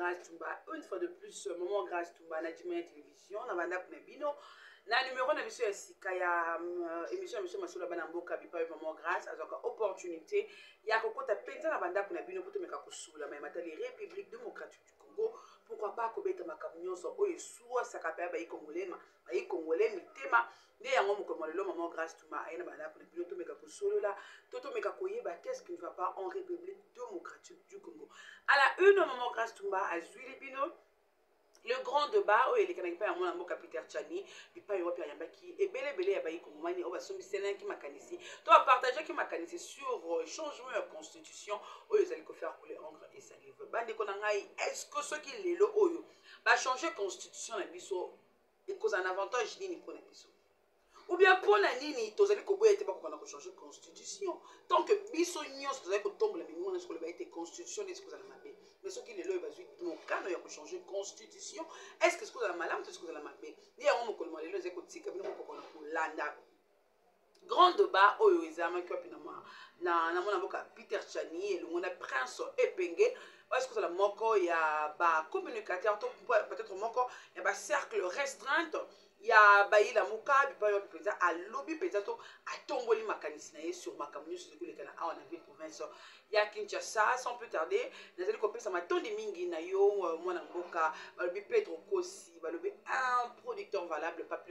Grâce Tumba. Une fois de plus, Maman Grâce Tumba, na Jimé Télévision, na Banda Kunebino. Na numéro na biso ya sika ya émission monsieur Masula Banamboka bipa Maman Grâce azoka opportunité ya kokota penza na Banda Kunebino pour tomeka kusula mais matali République démocratique du Congo. Pourquoi pas kobeta makamyo so oyo suwa sakapa ba ikongolais mitema ne yango mokomolelo Maman Grâce Tumba ayena Banda Kunebino tomeka kusula totomeka koyeba qu'est-ce qui ne va pas en République démocratique du Congo. À la une Maman Grâce Tumba a Zuili Bino. Le grand débat, où il est canapé à mon amour Peter Tchani, il pas européen Yambaki, et belé à Baï Komomani, on va sommer Sénat qui m'a canissé. Tu vas partager qui m'a canissé sur changement de la constitution, où ils allaient faire couler encre et salive. Bande Konangaï, est-ce que ceux qui l'ont le Oyo va changer la constitution et biso et cause un avantage ni pour la biso? Ou bien pour la nini, tu allais koboya était pas qu'on a changer la constitution. Tant que biso nyon, tu allais que tombe la minimum, est-ce que le été constitution, est-ce que vous allez m'appeler? Mais ce qui est là, il va jouer donc quand il y a changer de constitution, est-ce que ce que vous avez malade, est-ce que vous avez mal? Il y a un moment où les écoutes, comme nous pour l'anda. Grand débat, oh ils ont un na mon avocat Peter Tchani et le mon prince Epenge. Est-ce que ça la moko il y a ba communicateur peut-être moko il y a ba cercle restreint. Il y a bayi la muka bipa yo peza a lobby peza to a tomboli makanisi na sur makamyo sur le kana a on a vu province ya Kinshasa sans plus tarder nazali ko pesa matondi mingi na yo mwana mboka balobi Pedro Kosi balobi un producteur valable pas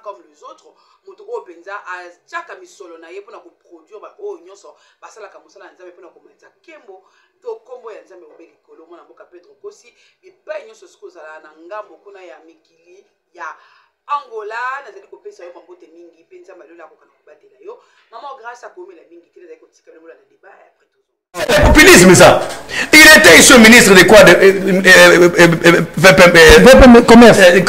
comme les autres moto o penza a chaka misolo na ye pona ko produire ba o nyonso basala ka musala nzambe pona ko metsa kembo to kombo ya nzambe obeli kolo mwana mboka Pedro Kosi bipa nyonso sikozala na ngambo kuna ya mikili ya Angola, nazali kopesa yo mambote mingi penza malola ko kana kobatela yo. Maman Grâce a commis la mingi qui les a kotika le mola na débat après tout. C'est populisme ça. Il était ici ministre de quoi commerce. Qu'est-ce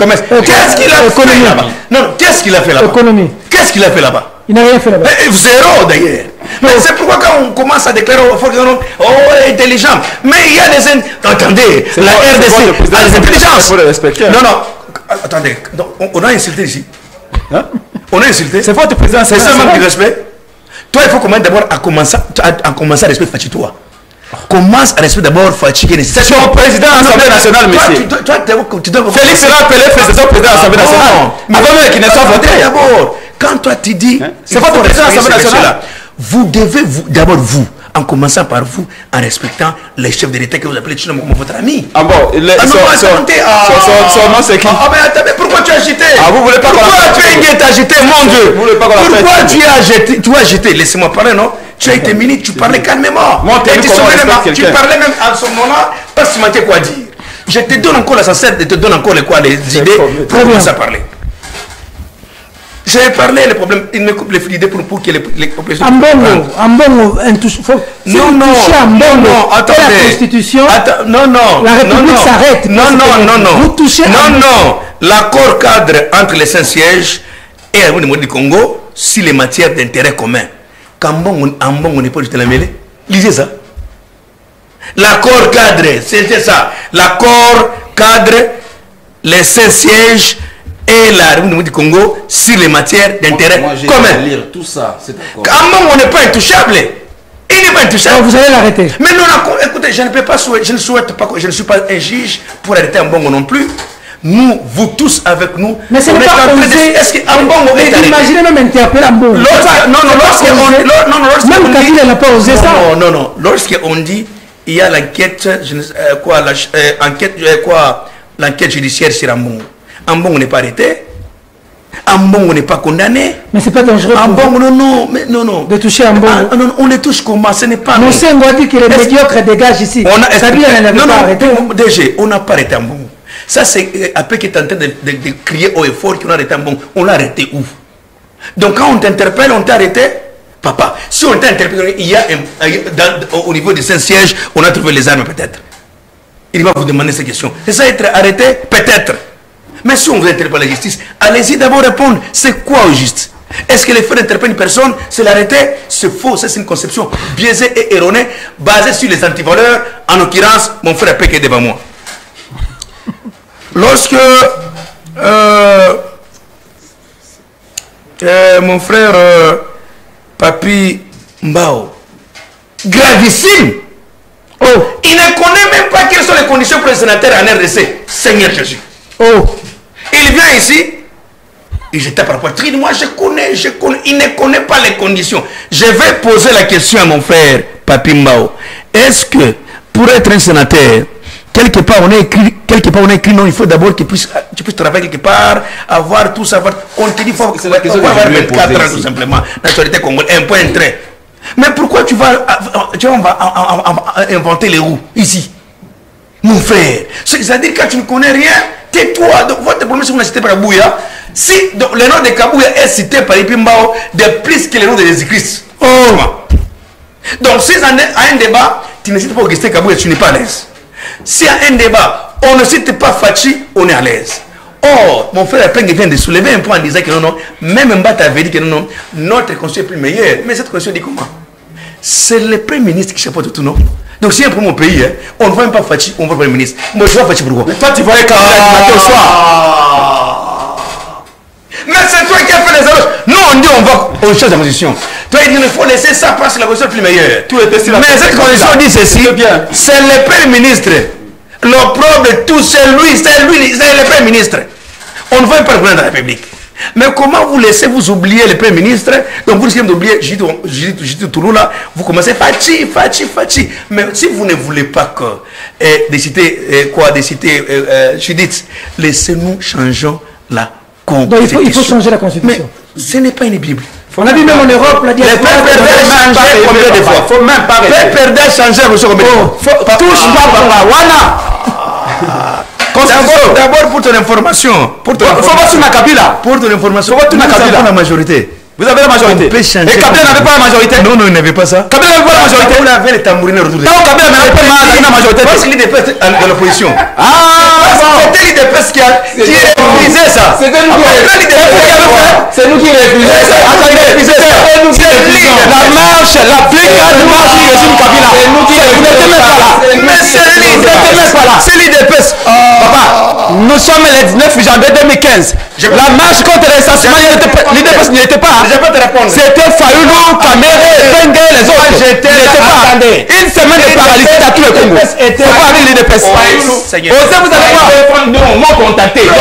qu'il a fait là-bas? Non, qu'est-ce qu'il a fait là-bas? Économie. Qu'est-ce qu'il a fait là-bas? Il n'a rien fait là-bas. Zéro d'ailleurs. Mais c'est pourquoi quand on commence à déclarer intelligent, mais il y a des attendez, la RDC a des intelligences. Non, non. Attendez, on a insulté ici. Hein? On a insulté. C'est votre président. C'est ça manque de respect. Toi, il faut d'abord commencer à respecter Fatih-toi. Commence à respecter d'abord Fatih. C'est son président de l'Assemblée nationale, monsieur. Félix sera appelé président de l'Assemblée nationale. Avant qu'il ne soit voté. D'abord, quand toi tu dis, c'est votre président de l'Assemblée nationale. Vous devez, d'abord vous, en commençant par vous, en respectant les chefs de l'État que vous appelez comme votre ami. Ah bon, son nom c'est qui? Ah mais attendez, pourquoi tu as agité? Ah vous voulez pas qu'on la fête? Pourquoi tu as agité, mon Dieu? Vous voulez pas qu'on la fête? Pourquoi tu as agité? Laissez-moi parler, non? Tu as été ministre, tu parlais calmement. Tu parlais même à ce moment, parce que tu m'as quoi dire. Je te donne encore la sincère, je te donne encore les idées pour commencer à parler. J'ai parlé les problèmes, il me coupe les idées pour que les populations... Ambongo, non, attendez. La Constitution, non, la République s'arrête. Vous touchez non, l'accord cadre entre les Saint-Sièges et le gouvernement du Congo sur les matières d'intérêt commun. Quand Ambongo n'est pas juste la mêlée, lisez ça. L'accord cadre, c'était ça. L'accord cadre, les Saint-Sièges et la République du Congo sur les matières d'intérêt commun. Lire tout ça, c'est d'accord. Comment on n'est pas intouchable? Il n'est pas intouchable. Alors vous allez l'arrêter. Mais non, écoutez, je ne peux pas souhaiter, je ne souhaite pas, je ne suis pas un juge pour arrêter un bon non plus. Nous, vous tous avec nous. Mais ce n'est pas osé. Est-ce qu'un bon est arrêté? Imaginez même interpeller un bon. Même Kabila n'a pas osé ça. Non. Lorsqu'on dit il y a l'enquête, l'enquête judiciaire sur Ambongo. Ambongo n'est pas arrêté. Ambongo n'est pas condamné. Mais c'est pas dangereux. Ambongo, non. De toucher Ambongo. Non, on les touche comment? Ce n'est pas. Non, c'est on dit que les médiocres dégagent ici. DG, on n'a pas arrêté Ambongo. Ça, c'est après qu'il est en train de crier haut et fort qu'on a arrêté Ambongo. On l'a arrêté où? Donc, quand on t'interpelle, on t'a arrêté? Papa, si on t'a interpellé, il y a au niveau du Saint-Siège, on a trouvé les armes peut-être. Il va vous demander ces questions. C'est ça être arrêté? Peut-être. Mais si on vous interpelle la justice, allez-y d'abord répondre. C'est quoi au juste? Est-ce que les faits d'interpeller une personne, c'est l'arrêter? C'est faux, c'est une conception biaisée et erronée, basée sur les antivaleurs, en l'occurrence, mon frère Péké devant moi. Lorsque mon frère Papi Mbao, gravissime, Oh. Il ne connaît même pas quelles sont les conditions pour les sénateurs en RDC. Seigneur Jésus. Oh. Il vient ici, et je tape par la poitrine. Moi, je connais. Il ne connaît pas les conditions. Je vais poser la question à mon frère, Papi Mbao. Est-ce que, pour être un sénateur, quelque part on a écrit non, il faut d'abord que tu puisses travailler quelque part, avoir tout ça. On te dit, il faut avoir 24 ans tout simplement. Nationalité congolaise, un point trait. Mais pourquoi tu vas inventer les roues ici, mon frère? C'est-à-dire que quand tu ne connais rien, tais-toi. Votre problème, c'est qu'on a cité par Kabouya. Si donc, le nom de Kabouya est cité par Ipimbao de plus que le nom de Jésus-Christ. Oh. Donc, si à un débat, tu ne cites pas Augustin Kabouya, tu n'es pas à l'aise. Si à un débat, on ne cite pas Fachi, on est à l'aise. Or, mon frère Peng vient de soulever un point en disant que non, même Mbata avait dit que non, notre constitution est plus meilleure. Mais cette constitution dit comment? C'est le Premier ministre qui chapeaute tout, non? Donc, si un pour mon pays, hein, on ne voit même pas Fachi, on voit le Premier ministre. Moi, je vois Fachi pourquoi? Mais toi, tu voyais quand même au soir. Mais c'est toi qui as fait les erreurs. Nous, on dit on change la constitution. Toi, il dit il faut laisser ça parce que la constitution est plus meilleure. Tout était sur la mais cette constitution dit ceci, c'est le Premier ministre. L'opprobre de tout, c'est lui, c'est le Premier ministre. On ne veut pas le président de la République. Mais comment vous laissez vous oublier le Premier ministre? Donc vous risquez d'oublier Jidou Touloula, vous commencez Fachi. Mais si vous ne voulez pas que de citer Judith, laissez-nous changer la constitution. Donc il faut changer la constitution. Mais ce n'est pas une Bible. On a vu même en Europe, la diaspora. Il faut même pas perdre changer la constitution. Touche pas, papa. D'abord pour ton information. Pour ton information, nous avons la majorité. Vous avez la majorité. Et Kabila n'avait pas la majorité. Non, il n'avait pas ça. Kabila n'avait pas la majorité. Vous avez les tambourines autour de vous. Kabila n'avait pas la majorité. Parce qu'il était dans l'opposition. C'était l'IDPS qui a refusé ça. C'était nous qui refusions. C'est nous qui refusions. La marche, la brigade marche du régime Kabila. C'est nous qui refusions. Mais c'est l'IDPS. Papa, nous sommes le 19 janvier 2015. La marche contre les assassins, l'IDPS n'y était pas. Je peux te répondre. C'était Fayoulou, Kamere, Bengue, les autres. J'étais pas. Une semaine de paralysie dans tout le Congo. C'est pas avec l'IDPS. Vous allez voir. Non, moi contacté. Est-ce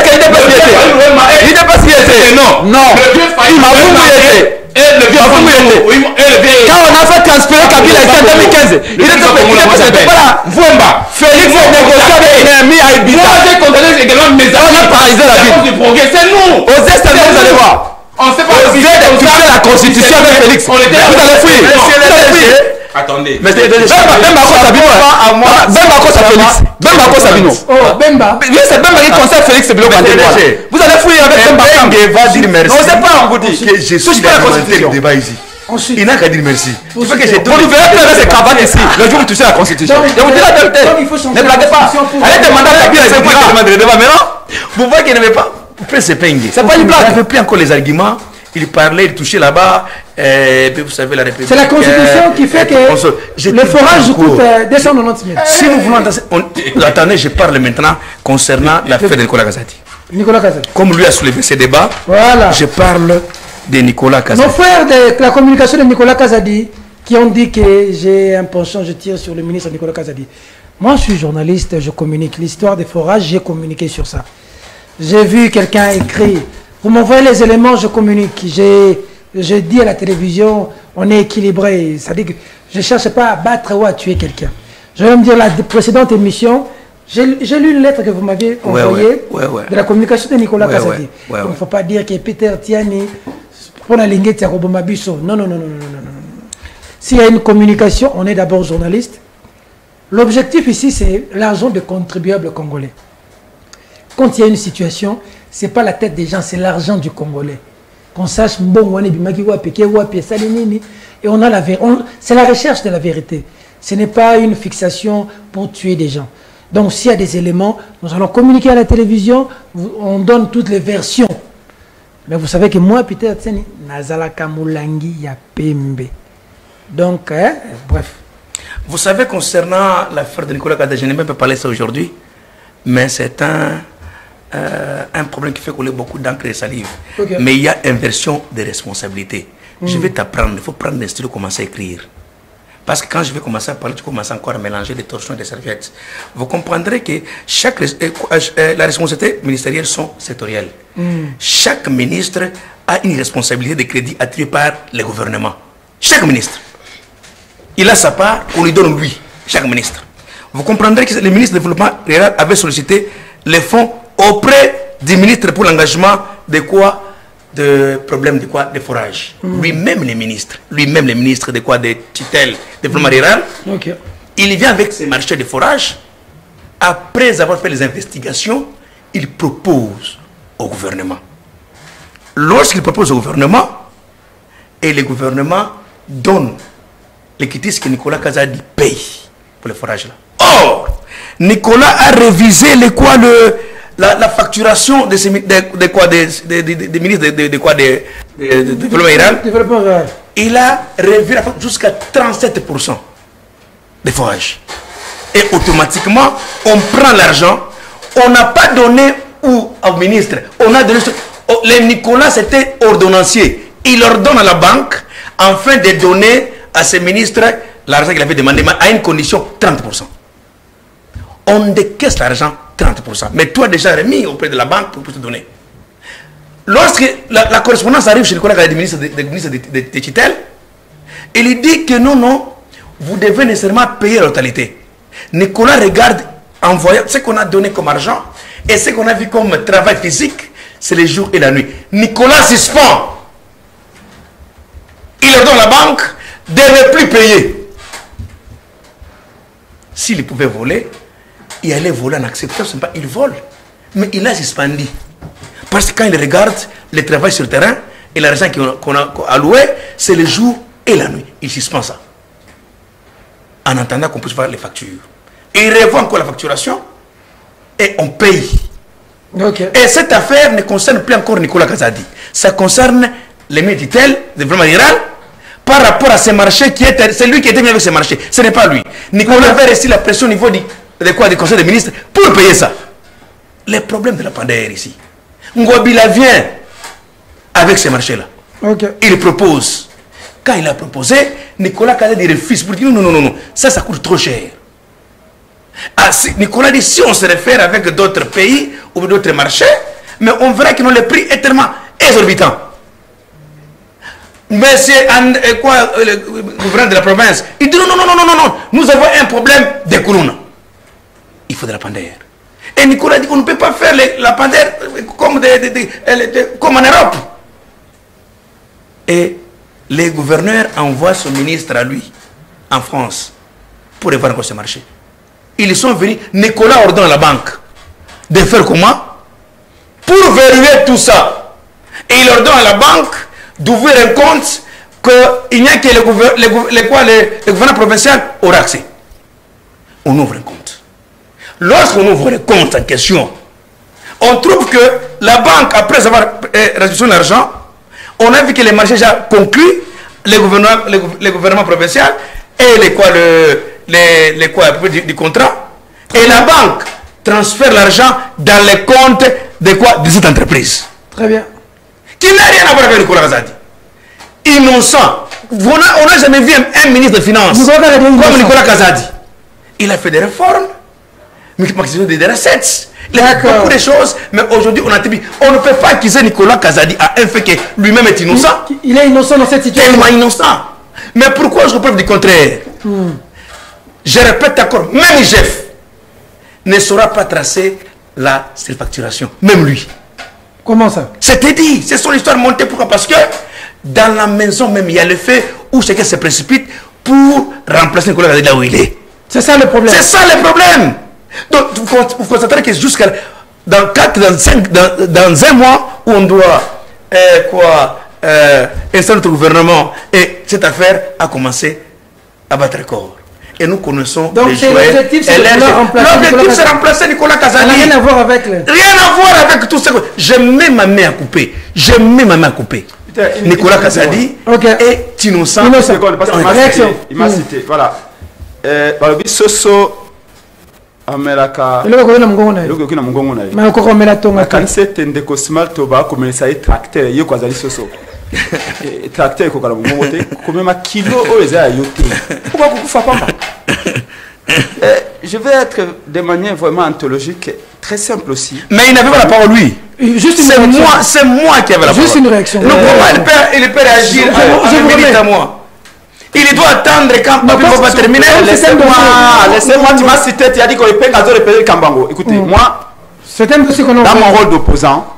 que l'IDPS y était? L'IDPS y était? Non. Il m'a voulu. Quand on a fait transpirer Kabila en 2015, il n'était pas là. Félix a négocié avec Némi à Ibiza. Moi j'ai contacté également mes amis. On a paralysé la ville. C'est nous. Aux Est, vous allez voir. On sait pas. Vous avez touché la constitution avec Félix. Vous allez fuir. Attendez. Mais Bemba Bako Sabino. Oh, Bemba. Oui, c'est Bemba qui conseille Félix Bilo Bandé. Vous allez fouiller avec Bemba. Va dire merci. On ne sait pas, on vous dit. Je suis pas le débat ici. Il n'a qu'à dire merci. Vous verrez faire ses cravates ici le jour où vous touchez la constitution. Je vous dis la vérité. Ne blaguez pas. Allez demander à Kabila. C'est moi qui demande le débat maintenant. Vous voyez qu'il n'avait pas. C'est pas une blague. Il n'avait plus encore les arguments. Il parlait, il touchait là-bas. Puis vous savez, la République. C'est la constitution qui fait que le forage coûte 290 000. Si nous voulons. Attendez, je parle maintenant concernant l'affaire de Nicolas Kazadi. Nicolas Kazadi. Comme lui a soulevé ces débats, voilà. Je parle de Nicolas Kazadi. Nos frères de la communication de Nicolas Kazadi qui ont dit que j'ai un penchant, je tire sur le ministre Nicolas Kazadi. Moi, je suis journaliste, je communique. L'histoire des forages, j'ai communiqué sur ça. J'ai vu quelqu'un écrire. Vous m'envoyez les éléments, je communique. J'ai dit à la télévision, on est équilibré. Ça dit que je ne cherche pas à battre ou à tuer quelqu'un. Je vais me dire, la précédente émission, j'ai lu une lettre que vous m'aviez envoyée de la communication de Nicolas Kazadi. Il ne faut pas dire que Peter Tiani, pour la ligne de Robomabiso. Non. S'il y a une communication, on est d'abord journaliste. L'objectif ici, c'est l'argent des contribuables congolais. Quand il y a une situation, ce n'est pas la tête des gens, c'est l'argent du Congolais. Qu'on sache, et on a la vérité. C'est la recherche de la vérité. Ce n'est pas une fixation pour tuer des gens. Donc s'il y a des éléments, nous allons communiquer à la télévision, on donne toutes les versions. Mais vous savez que moi, Peter Tseni, Nazalaka Moulangi Yapembe. Donc, bref. Vous savez, concernant l'affaire de Nicolas Kazadi, je n'ai même pas parlé de ça aujourd'hui, mais c'est un problème qui fait couler beaucoup d'encre et de salive. Okay. Mais il y a inversion des responsabilités. Je vais t'apprendre, il faut prendre un stylo et commencer à écrire. Parce que quand je vais commencer à parler, tu commences encore à mélanger des torchons et des serviettes. Vous comprendrez que la responsabilité ministérielle sont sectorielles. Chaque ministre a une responsabilité de crédit attribuée par le gouvernement. Chaque ministre. Il a sa part, on lui donne lui, chaque ministre. Vous comprendrez que le ministre du Développement rural avait sollicité les fonds auprès du ministre pour l'engagement de quoi? De problèmes de quoi? De forage. Lui-même les ministres de quoi? De tutelle, développement rural. Il vient avec ses marchés de forage. Après avoir fait les investigations, il propose au gouvernement. Lorsqu'il propose au gouvernement, et le gouvernement donne les critiques que Nicolas Kazadi paye pour le forage là. Or, Nicolas a révisé la facturation des ministres de développement rural. Il a révisé la facture jusqu'à 37% de forage. Et automatiquement, on prend l'argent, on n'a pas donné au ministre, on a donné. Les Nicolas, c'était ordonnancier. Il ordonne à la banque afin de donner à ses ministres l'argent qu'il avait demandé, mais à une condition 30%. On décaisse l'argent 30%. Mais toi déjà remis auprès de la banque pour te donner. Lorsque la correspondance arrive chez Nicolas Kazadi, ministre de tutelle, il dit que non, vous devez nécessairement payer la totalité. Nicolas regarde en voyant ce qu'on a donné comme argent et ce qu'on a vu comme travail physique, c'est les jours et la nuit. Nicolas suspend. Il ordonne à la banque de ne plus payer. S'il pouvait voler, il allait voler en acceptant, il vole. Mais il a suspendu. Parce que quand il regarde le travail sur le terrain et l'argent qu'on a alloué, c'est le jour et la nuit. Il suspend ça. En attendant qu'on puisse faire les factures. Et il revoit encore la facturation et on paye. Et cette affaire ne concerne plus encore Nicolas Kazadi. Ça concerne les militaires, le développement rural, par rapport à ces marchés c'est lui qui était venu avec ces marchés. Ce n'est pas lui. Nicolas avait reçu la pression au niveau du conseil des ministres pour payer ça. Les problèmes de la pandémie ici. Ngobila vient avec ces marchés-là. Il propose. Quand il a proposé, Nicolas Kazadi refuse pour dire non, ça coûte trop cher. Nicolas dit si on se réfère avec d'autres pays ou d'autres marchés, mais on verra que le prix est tellement exorbitant. Mais c'est le gouverneur de la province. Il dit non, nous avons un problème de Koulouna. Il faut de la pandère. Et Nicolas dit qu'on ne peut pas faire la pandère comme en Europe. Et les gouverneurs envoient son ministre à lui, en France, pour voir encore ce marché. Ils sont venus, Nicolas ordonne à la banque de faire comment? Pour vérifier tout ça. Et il ordonne à la banque d'ouvrir un compte qu'il n'y a que le gouvernement provincial aura accès. On ouvre un compte. Lorsqu'on ouvre le compte en question, on trouve que la banque, après avoir reçu l'argent, on a vu que les marchés déjà conclus, le gouvernement provincial et du contrat, et la banque transfère l'argent dans les comptes de cette entreprise. Très bien. Qui n'a rien à voir avec Nicolas Kazadi. Innocent. On n'a jamais vu un ministre des Finances comme Nicolas Kazadi. Il a fait des réformes, maximum des recettes. Il a fait beaucoup de choses, mais aujourd'hui on a dit on ne peut pas accuser Nicolas Kazadi à un fait que lui-même est innocent. Il est innocent dans cette situation. Tellement innocent. Mais pourquoi je reprends du contraire? Je répète encore, même Jeff ne saura pas tracer la surfacturation. Même lui. Comment ça? C'était dit, c'est son histoire montée. Pourquoi? Parce que dans la maison même, il y a le fait où chacun se précipite pour remplacer Nicolas Kazadi là où il est. C'est ça le problème. C'est ça le problème. Donc, vous constaterez que jusqu'à dans un mois où on doit installer notre gouvernement, et cette affaire a commencé à battre record. Et nous connaissons donc l'objectif, c'est remplacer Nicolas Kazadi. Rien à voir avec tout ça. Je mets ma main à couper. Nicolas Kazadi est innocent. Il m'a cité. Voilà. Soso amelaka. Tracteur. tracteur et kokala bongo te comme ma kilo o eza yote pourquoi vous fa pas je vais être de manière vraiment anthologique très simple aussi mais il n'avait pas la parole lui juste c'est moi qui avais la parole juste une réaction non il peut réagir je minute à moi il doit attendre quand Papi va terminer laissez-moi tu m'as cité tu as dit qu'on est pas gazon répéter Kambango écoutez moi c'est un dossier qu'on a dans mon rôle d'opposant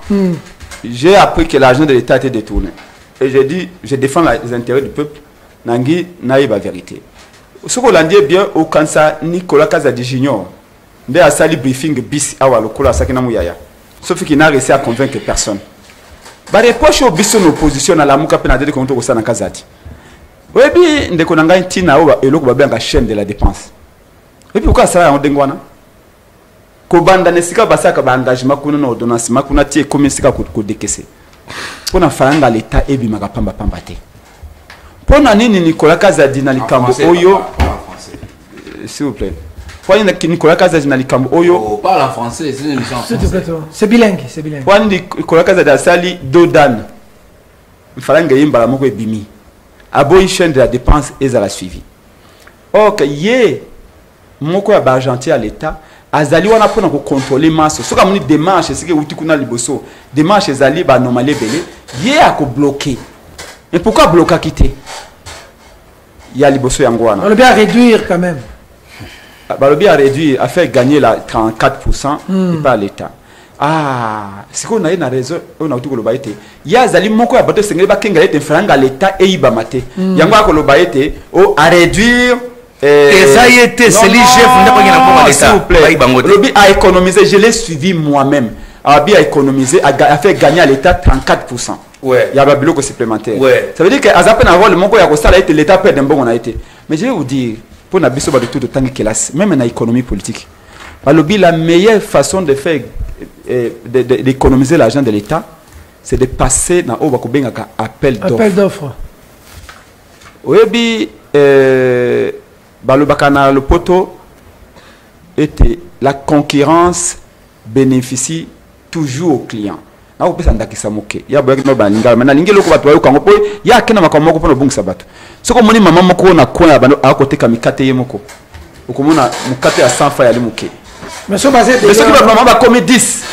j'ai appris que l'argent de l'État a été détourné et j'ai dit je défends les intérêts du peuple nangi naïba vérité ce qu'on a dit bien au Kansa Nicolas Kazadi Junior nde a sali briefing bis awa lokola sakina muyaya sauf qu'il n'a réussi à convaincre personne ba reproche au biso opposition à la muka penade de konto ko sana Kazadi webi ndeko nanga ntina o eloko ba benga chaîne de la dépense et puis pourquoi ça on dengwana ko banda nesika basaka ba engagement kuna na ordonnance makuna tie comme sika ko décaisser pona faranga l'état ebimaka pamba pamba te pona nini Nicolas Kazadi na likambo oyo s'il vous plaît pona Nicolas Kazadi na likambo oyo parle en français c'est une émission en français c'est bilingue pona Nicolas Kazadi asali dodan faranga yimba la moko ebimi aboyi chaîne de la dépense ezala suivi ok ye moko ya ba argentier à l'état azali wana pona ko contrôler masse soka moni démarche c'est que uti kuna liboso démarche ezali ba normalé belé ye a ko bloquer et pourquoi bloquer quitter il y a liboso yango wana on le bien réduire quand même ba le bien réduire a fait gagner la 34% et pas l'état c'est qu'on a une raison on a tout le baïté il y a azali moko ya bato sengeli ba kenga ete franga l'état et iba maté yango ko le baïté o à réduire et ça y était c'est lui chef n'a pas gagné s'il vous plaît le a économisé je l'ai suivi moi-même a bien économisé a fait gagner à l'état 34%. Ouais. Il y a un bloc supplémentaire. Ouais. Ça veut dire que Azapé n'a pas le mongo ya ça l'état perd un bon on a été. Mais je vais vous dire pour na biso ba de tout de temps que même dans l'économie politique. La meilleure façon de faire d'économiser l'argent de l'état c'est de passer dans au bakobenga appel d'offres. Oui balobakana le poto était la concurrence bénéficie toujours au client. Na ko pesa ndakisa moke. Ya boya kitno baninga mais na lingi loko bato bayo kango po ya kena makamoko po no bungisa bato. Soko moni mama moko na kona bano akoteka mikate ye moko. Okomona mukate ya 100 francs ya limuke. Mais so basé mais ce qui va maman ba comme 10.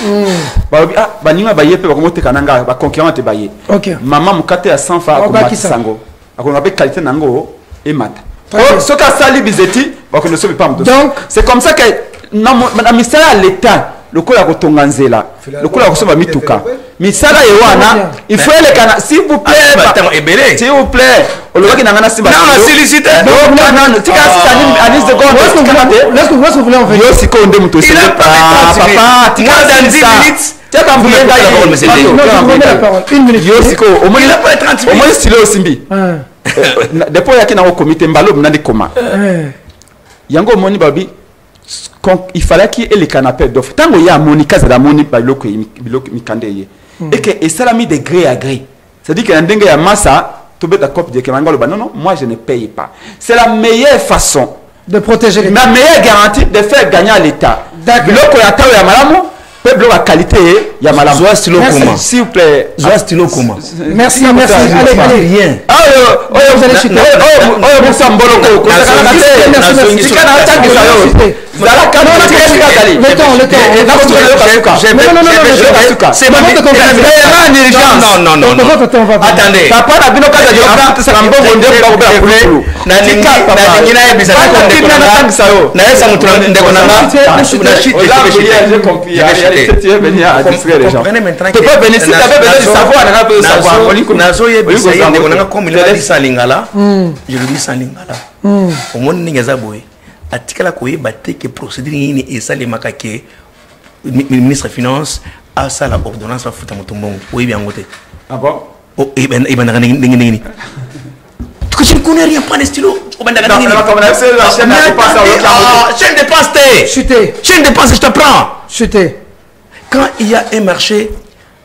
Ba ninga ba yepe ba komoteka nanga ba concurrent te baye. OK. Maman mukate ya 100 francs akomaki sango. Akona be qualité nango e mata. Ce qu'a sali bizeti, donc c'est comme ça que na misala l'état le coup la kotonganzela le coup la kosoba mituka misala yewana il faut les kana s'il vous plaît s'il vous plaît on le voit na simba non sollicité non tika ani seconde laisse vous voulez en venir yo siko onde muto il a papa tika dans 10 minutes tu as compris la parole une minute yo siko au moins il a pas 30 minutes au moins stylo simbi depuis il y a qui comité mbalo mnandi koma yango moni babi il fallait qu'il ait les canapés d'offres tango ya monika za moni baloko mikandeye et que et ça l'a mis de gré à gré c'est à dire que ndenge ya massa to beta cop de kemango le non moi je ne paye pas c'est la meilleure façon de protéger la meilleure garantie de faire gagner à l'état biloko ya tawo ya malamu peuple la qualité ya malamu s'il vous plaît stylo kuma merci allez rien vous allez chuter je le dis sans lingala au monde ningaza boy atikala koyeba te que procédure ni esale makake ministre finance a ça la ordonnance à futa motombongo oui bien ngote ah bon oh et ben ningi tu ne connais rien pas de stylo chaîne de dépense chuter chaîne de dépense je t'apprends chuter quand il y a un marché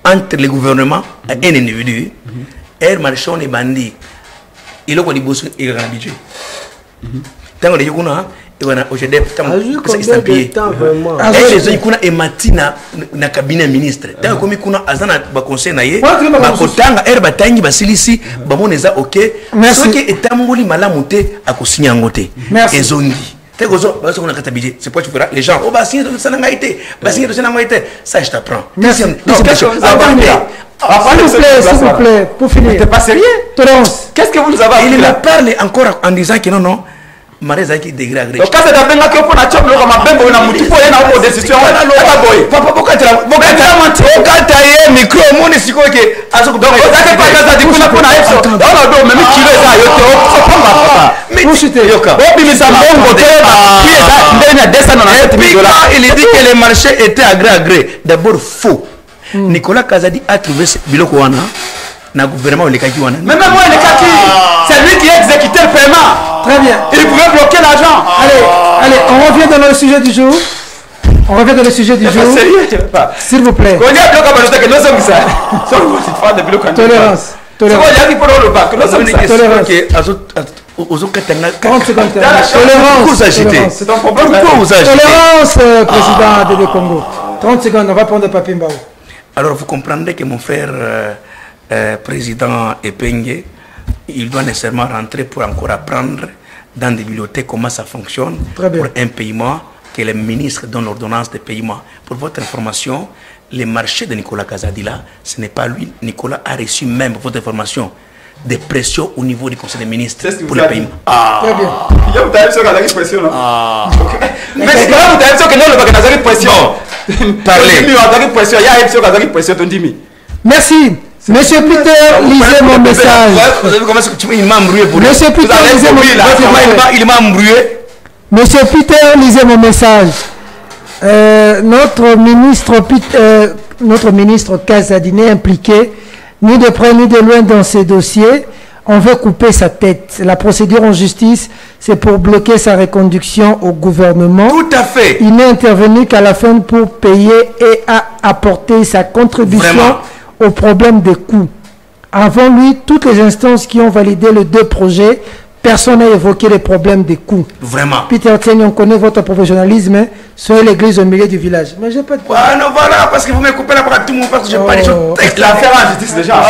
entre le gouvernement et un individu un marché on est bandit il a quoi dit boss il a un budget tant que les gens wana aujourd'hui combien de temps vraiment les gens kuna ematina na cabinet ministre tant comme kuna azana ba conseil na ye ba kotanga batangi basilisi bamoneza OK ce qui est amoli malamu te akosinya ngote ezongi te gozo ba sona kata budget c'est pourquoi tu feras les gens oh ba signer ça na ngaité ba signer ça na ngaité ça je t'apprends s'il vous plaît pour finir t'es pas sérieux Tolérance qu'est-ce que vous nous avez il me parle encore en disant que non Mareza qui degré agré. Donc quand c'est d'abenga que pour na chop le comme bembo na mutu po na ko décision na boy. Papa bokatela bokataye micro moni siko ke azo donc ça pas ça dit kuna pona efso. On a do même kilo ça yo te papa papa. Mais c'était yoka. Bobi mi sambongo te ba qui ça ndeni na 297 $. Il dit que le marché était agré. D'abord faux. Nicolas Kazadi a trouvé biloko wana na gouvernement le kaki wana. Même moi le kaki, c'est lui qui exécutait le paiement. Très bien. Il pouvait bloquer l'argent. Allez, on revient dans le sujet du jour. S'il vous plaît. Tolérance. Tolérance. 30 secondes. C'est ton problème. Tolérance, président de Congo. 30 secondes, on va prendre Papi Mbao. Alors, vous comprendrez que mon frère président Epenge, il doit nécessairement rentrer pour encore apprendre dans des bibliothèques comment ça fonctionne pour un paiement que les ministres donnent l'ordonnance de paiement. Pour votre information, les marchés de Nicolas Kazadi là, ce n'est pas lui. Nicolas a reçu même, pour votre information, des pressions au niveau du conseil des ministres pour le paiement. Très bien. Il y a une pression. Mais c'est quand même que nous avons une pression. Parlez. Merci. Monsieur Peter, lisez mon message. Vous avez vu comment il m'a embrouillé pour Monsieur Peter, lisez mon message. Il m'a embrouillé. Monsieur Peter, lisez mon message. Notre ministre Kazadi n'est impliqué ni de près ni de loin dans ces dossiers. On veut couper sa tête. La procédure en justice, c'est pour bloquer sa reconduction au gouvernement. Tout à fait. Il n'est intervenu qu'à la fin pour payer et à apporter sa contribution. Vraiment. Au problème des coûts. Avant lui, toutes les instances qui ont validé les deux projets, personne n'a évoqué les problèmes des coûts. Vraiment. Peter Tieni, on connaît votre professionnalisme. Soyez l'église au milieu du village. Mais j'ai pas de problème. Ah non, voilà, parce que vous me coupez la parole tout le monde parce que je parle des choses. L'affaire en justice déjà.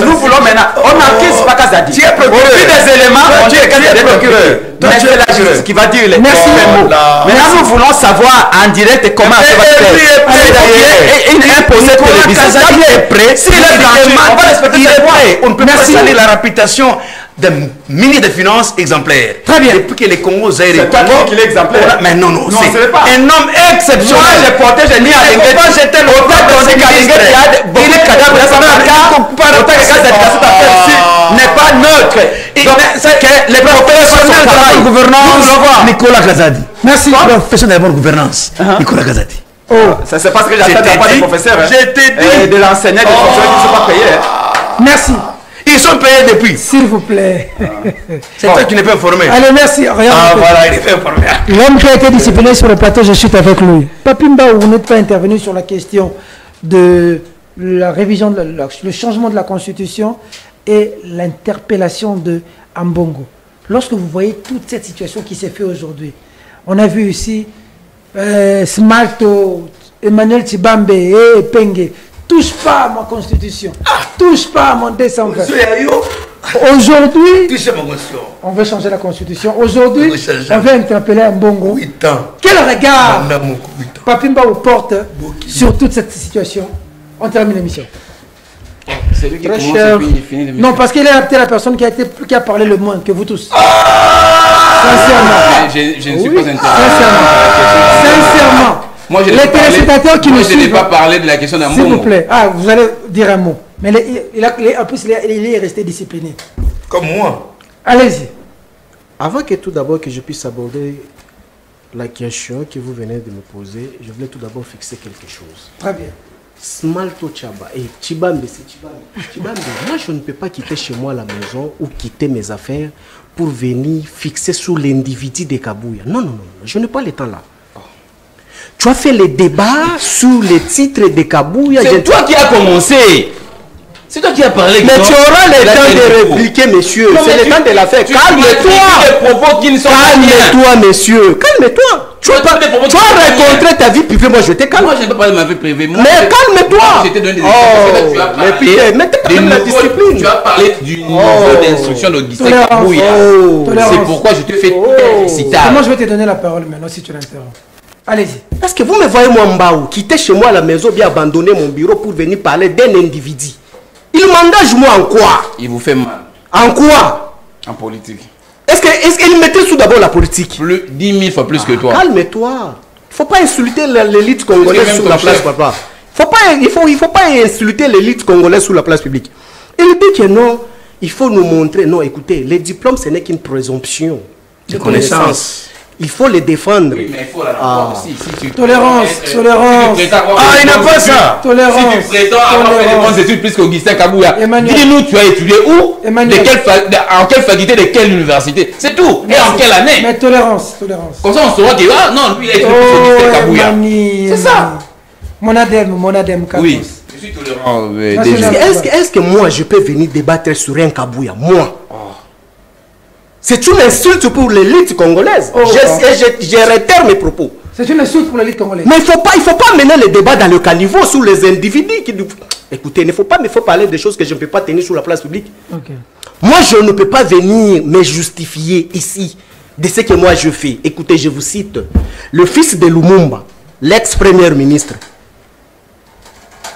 Nous voulons maintenant. On n'enquête pas Kazadi. Tu es procureur. Des éléments. Tu es procureur. C'est la justice qui va dire les mots. Maintenant, nous voulons savoir en direct comment ça va se faire. Un procès télévisé. Il est prêt. S'il est blanchi, on va respecter ses droits. On ne peut pas salir la réputation d'un ministre des Finances exemplaire. Très bien. Depuis que les Congos aient c'est toi qui est exemplaire. Mais non, c'est pas un homme exceptionnel. Moi, j'ai porté, j'ai mis à l'engagement. J'étais le il est cadavre de sa n'est pas neutre. Donc, c'est que les professionnels de la bonne gouvernance, Nicolas Kazadi. Merci. Professionnel de la bonne gouvernance, Nicolas Kazadi. Oh, ça c'est parce que j'attends pas des professeurs. J'étais dit. De l'enseignant, des professeurs qui ne sont pas payés. Merci. Ils sont payés depuis. S'il vous plaît. C'est toi qui n'es pas informé. Allez, merci. Regarde. Ah voilà, il est pas informé. L'homme qui a été discipliné sur le plateau, je suis avec lui. Papi Mbao, vous n'êtes pas intervenu sur la question de la révision, le changement de la Constitution et l'interpellation de Ambongo. Lorsque vous voyez toute cette situation qui s'est faite aujourd'hui, on a vu ici Smalto, Emmanuel Tibambe et Penge. Touche pas à ma constitution. Touche pas à mon décembre. Aujourd'hui, on veut changer la constitution. Aujourd'hui, on veut interpeller Mbongo. Quel regard Papi Mbao porte sur toute cette situation? On termine l'émission. C'est lui qui commence et puis il finit l'émission. Non, parce qu'il est la personne qui a parlé le moins que vous tous. Sincèrement. Je ne suis pas intéressé. Sincèrement. Moi, les téléspectateurs qui nous suivent. Je n'ai pas parlé de la question d'un mot. S'il vous plaît. Ah, vous allez dire un mot. Mais en plus, il est resté discipliné. Comme moi. Allez-y. Avant que tout d'abord que je puisse aborder la question que vous venez de me poser, je voulais tout d'abord fixer quelque chose. Très bien. Smalto Chaba et Chibambe, c'est Chibambe. Moi, je ne peux pas quitter chez moi la maison ou quitter mes affaires pour venir fixer sur l'individu de Kabouya. Non, je n'ai pas le temps là. Tu as fait les débats sur les titres de Kabouya. C'est toi qui as commencé. C'est toi qui as parlé. Mais tu auras le temps de répliquer, monsieur. C'est le temps de la faire. Calme-toi. Calme-toi, monsieur. Calme-toi. Tu as rencontré ta vie privée, moi je te calme. Moi je ne peux pas parler de ma vie privée. Mais calme-toi. Je t'ai donné des mais tu as la discipline. Tu as parlé du niveau d'instruction d'Augustin Kabouya. C'est pourquoi je te fais citable. Moi je vais te donner la parole maintenant si tu l'interromps. Allez-y. Parce que vous me voyez moi Mbao, quitter chez moi à la maison, bien abandonner mon bureau pour venir parler d'un individu. Il m'engage moi en quoi? Il vous fait mal. En quoi? En politique. Est-ce qu'il maîtrise tout d'abord la politique? Plus 10 000 fois plus que toi. Calme-toi. Il ne faut pas insulter l'élite congolaise sur la place, papa. Il faut pas insulter l'élite congolaise sur la place publique. Il dit que non, il faut nous montrer. Non, écoutez, les diplômes, ce n'est qu'une présomption de connaissance. Il faut les défendre. Oui, mais il faut la aussi. Si tu tolérance. Il n'a pas ça. Tolérance. Si tu prétends avoir fait des bonnes études plus qu'Augustin Kabouya, dis-nous, tu as étudié où? En quelle faculté, de quelle université? C'est tout. Et en quelle année? Mais tolérance. Comme ça, on saura que non, lui, il a étudié plus qu'Augustin Kabouya. C'est ça. Monadem Kabouya. Oui, je suis tolérant. Est-ce que moi, je peux venir débattre sur un Kabouya? Moi? C'est une insulte pour l'élite congolaise. Je réitère mes propos. C'est une insulte pour l'élite congolaise. Mais il faut pas mener le débat dans le caniveau sur les individus. Écoutez, il ne faut pas parler des choses que je ne peux pas tenir sur la place publique. Okay. Moi, je ne peux pas venir me justifier ici de ce que moi je fais. Écoutez, je vous cite. Le fils de Lumumba, l'ex-premier ministre,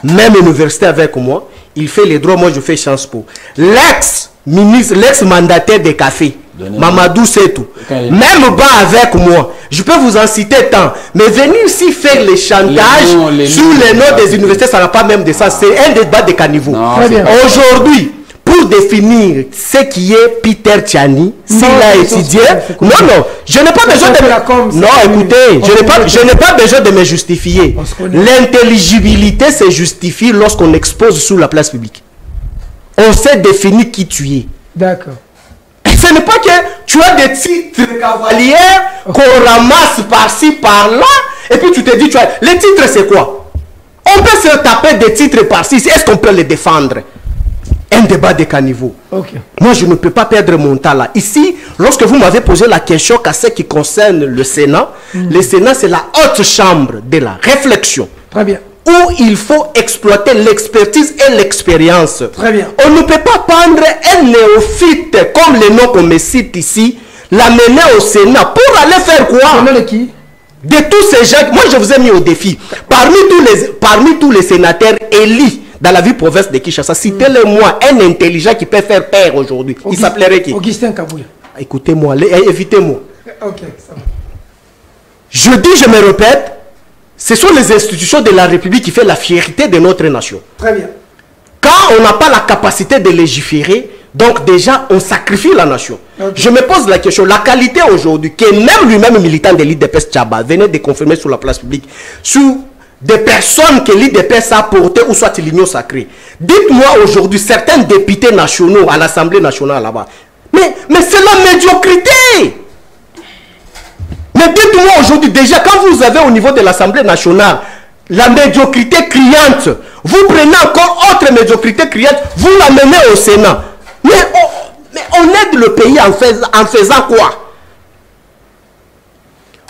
même université avec moi, il fait les droits, moi je fais Sciences Po. L'ex-mandataire des cafés, Mamadou Setou, même bas avec moi, je peux vous en citer tant, mais venir ici faire les chantages sur les noms des universités, ça n'a pas même de sens. C'est un débat de caniveau. Aujourd'hui, pour définir ce qui est Peter Tchani, s'il a étudié, je n'ai pas besoin de... Non, écoutez, je n'ai pas besoin de me justifier. L'intelligibilité se justifie lorsqu'on expose sur la place publique. On sait définir qui tu es. D'accord. Ce n'est pas que tu as des titres cavaliers qu'on ramasse par-ci, par-là, et puis tu te dis, les titres c'est quoi? On peut se taper des titres par-ci, est-ce qu'on peut les défendre? Un débat de caniveau. Okay. Moi, je ne peux pas perdre mon temps là. Ici, lorsque vous m'avez posé la question à ce qui concerne le Sénat, le Sénat c'est la haute chambre de la réflexion. Très bien. Où il faut exploiter l'expertise et l'expérience. Très bien. On ne peut pas prendre un néophyte comme les noms qu'on me cite ici, l'amener au Sénat pour aller faire quoi? Le nom de qui? De tous ces gens. Moi, je vous ai mis au défi. Parmi tous les sénateurs élus dans la ville province de Kinshasa, citez-le-moi un intelligent qui peut faire peur aujourd'hui. Il s'appellerait qui? Augustin Kabouya. Écoutez-moi, évitez-moi. Ok, ça va. Je dis, je me répète, ce sont les institutions de la République qui font la fierté de notre nation. Très bien. Quand on n'a pas la capacité de légiférer, donc déjà, on sacrifie la nation. Okay. Je me pose la question, la qualité aujourd'hui, que même lui-même militant de l'IDPS Tchaba venait de confirmer sur la place publique, sur des personnes que l'IDPS a portées ou soit l'Union sacrée. Dites-moi aujourd'hui, certains députés nationaux à l'Assemblée nationale là-bas, mais c'est la médiocrité. Mais dites-moi aujourd'hui, déjà, quand vous avez au niveau de l'Assemblée nationale la médiocrité criante, vous prenez encore autre médiocrité criante, vous l'amenez au Sénat. Mais on aide le pays en faisant quoi?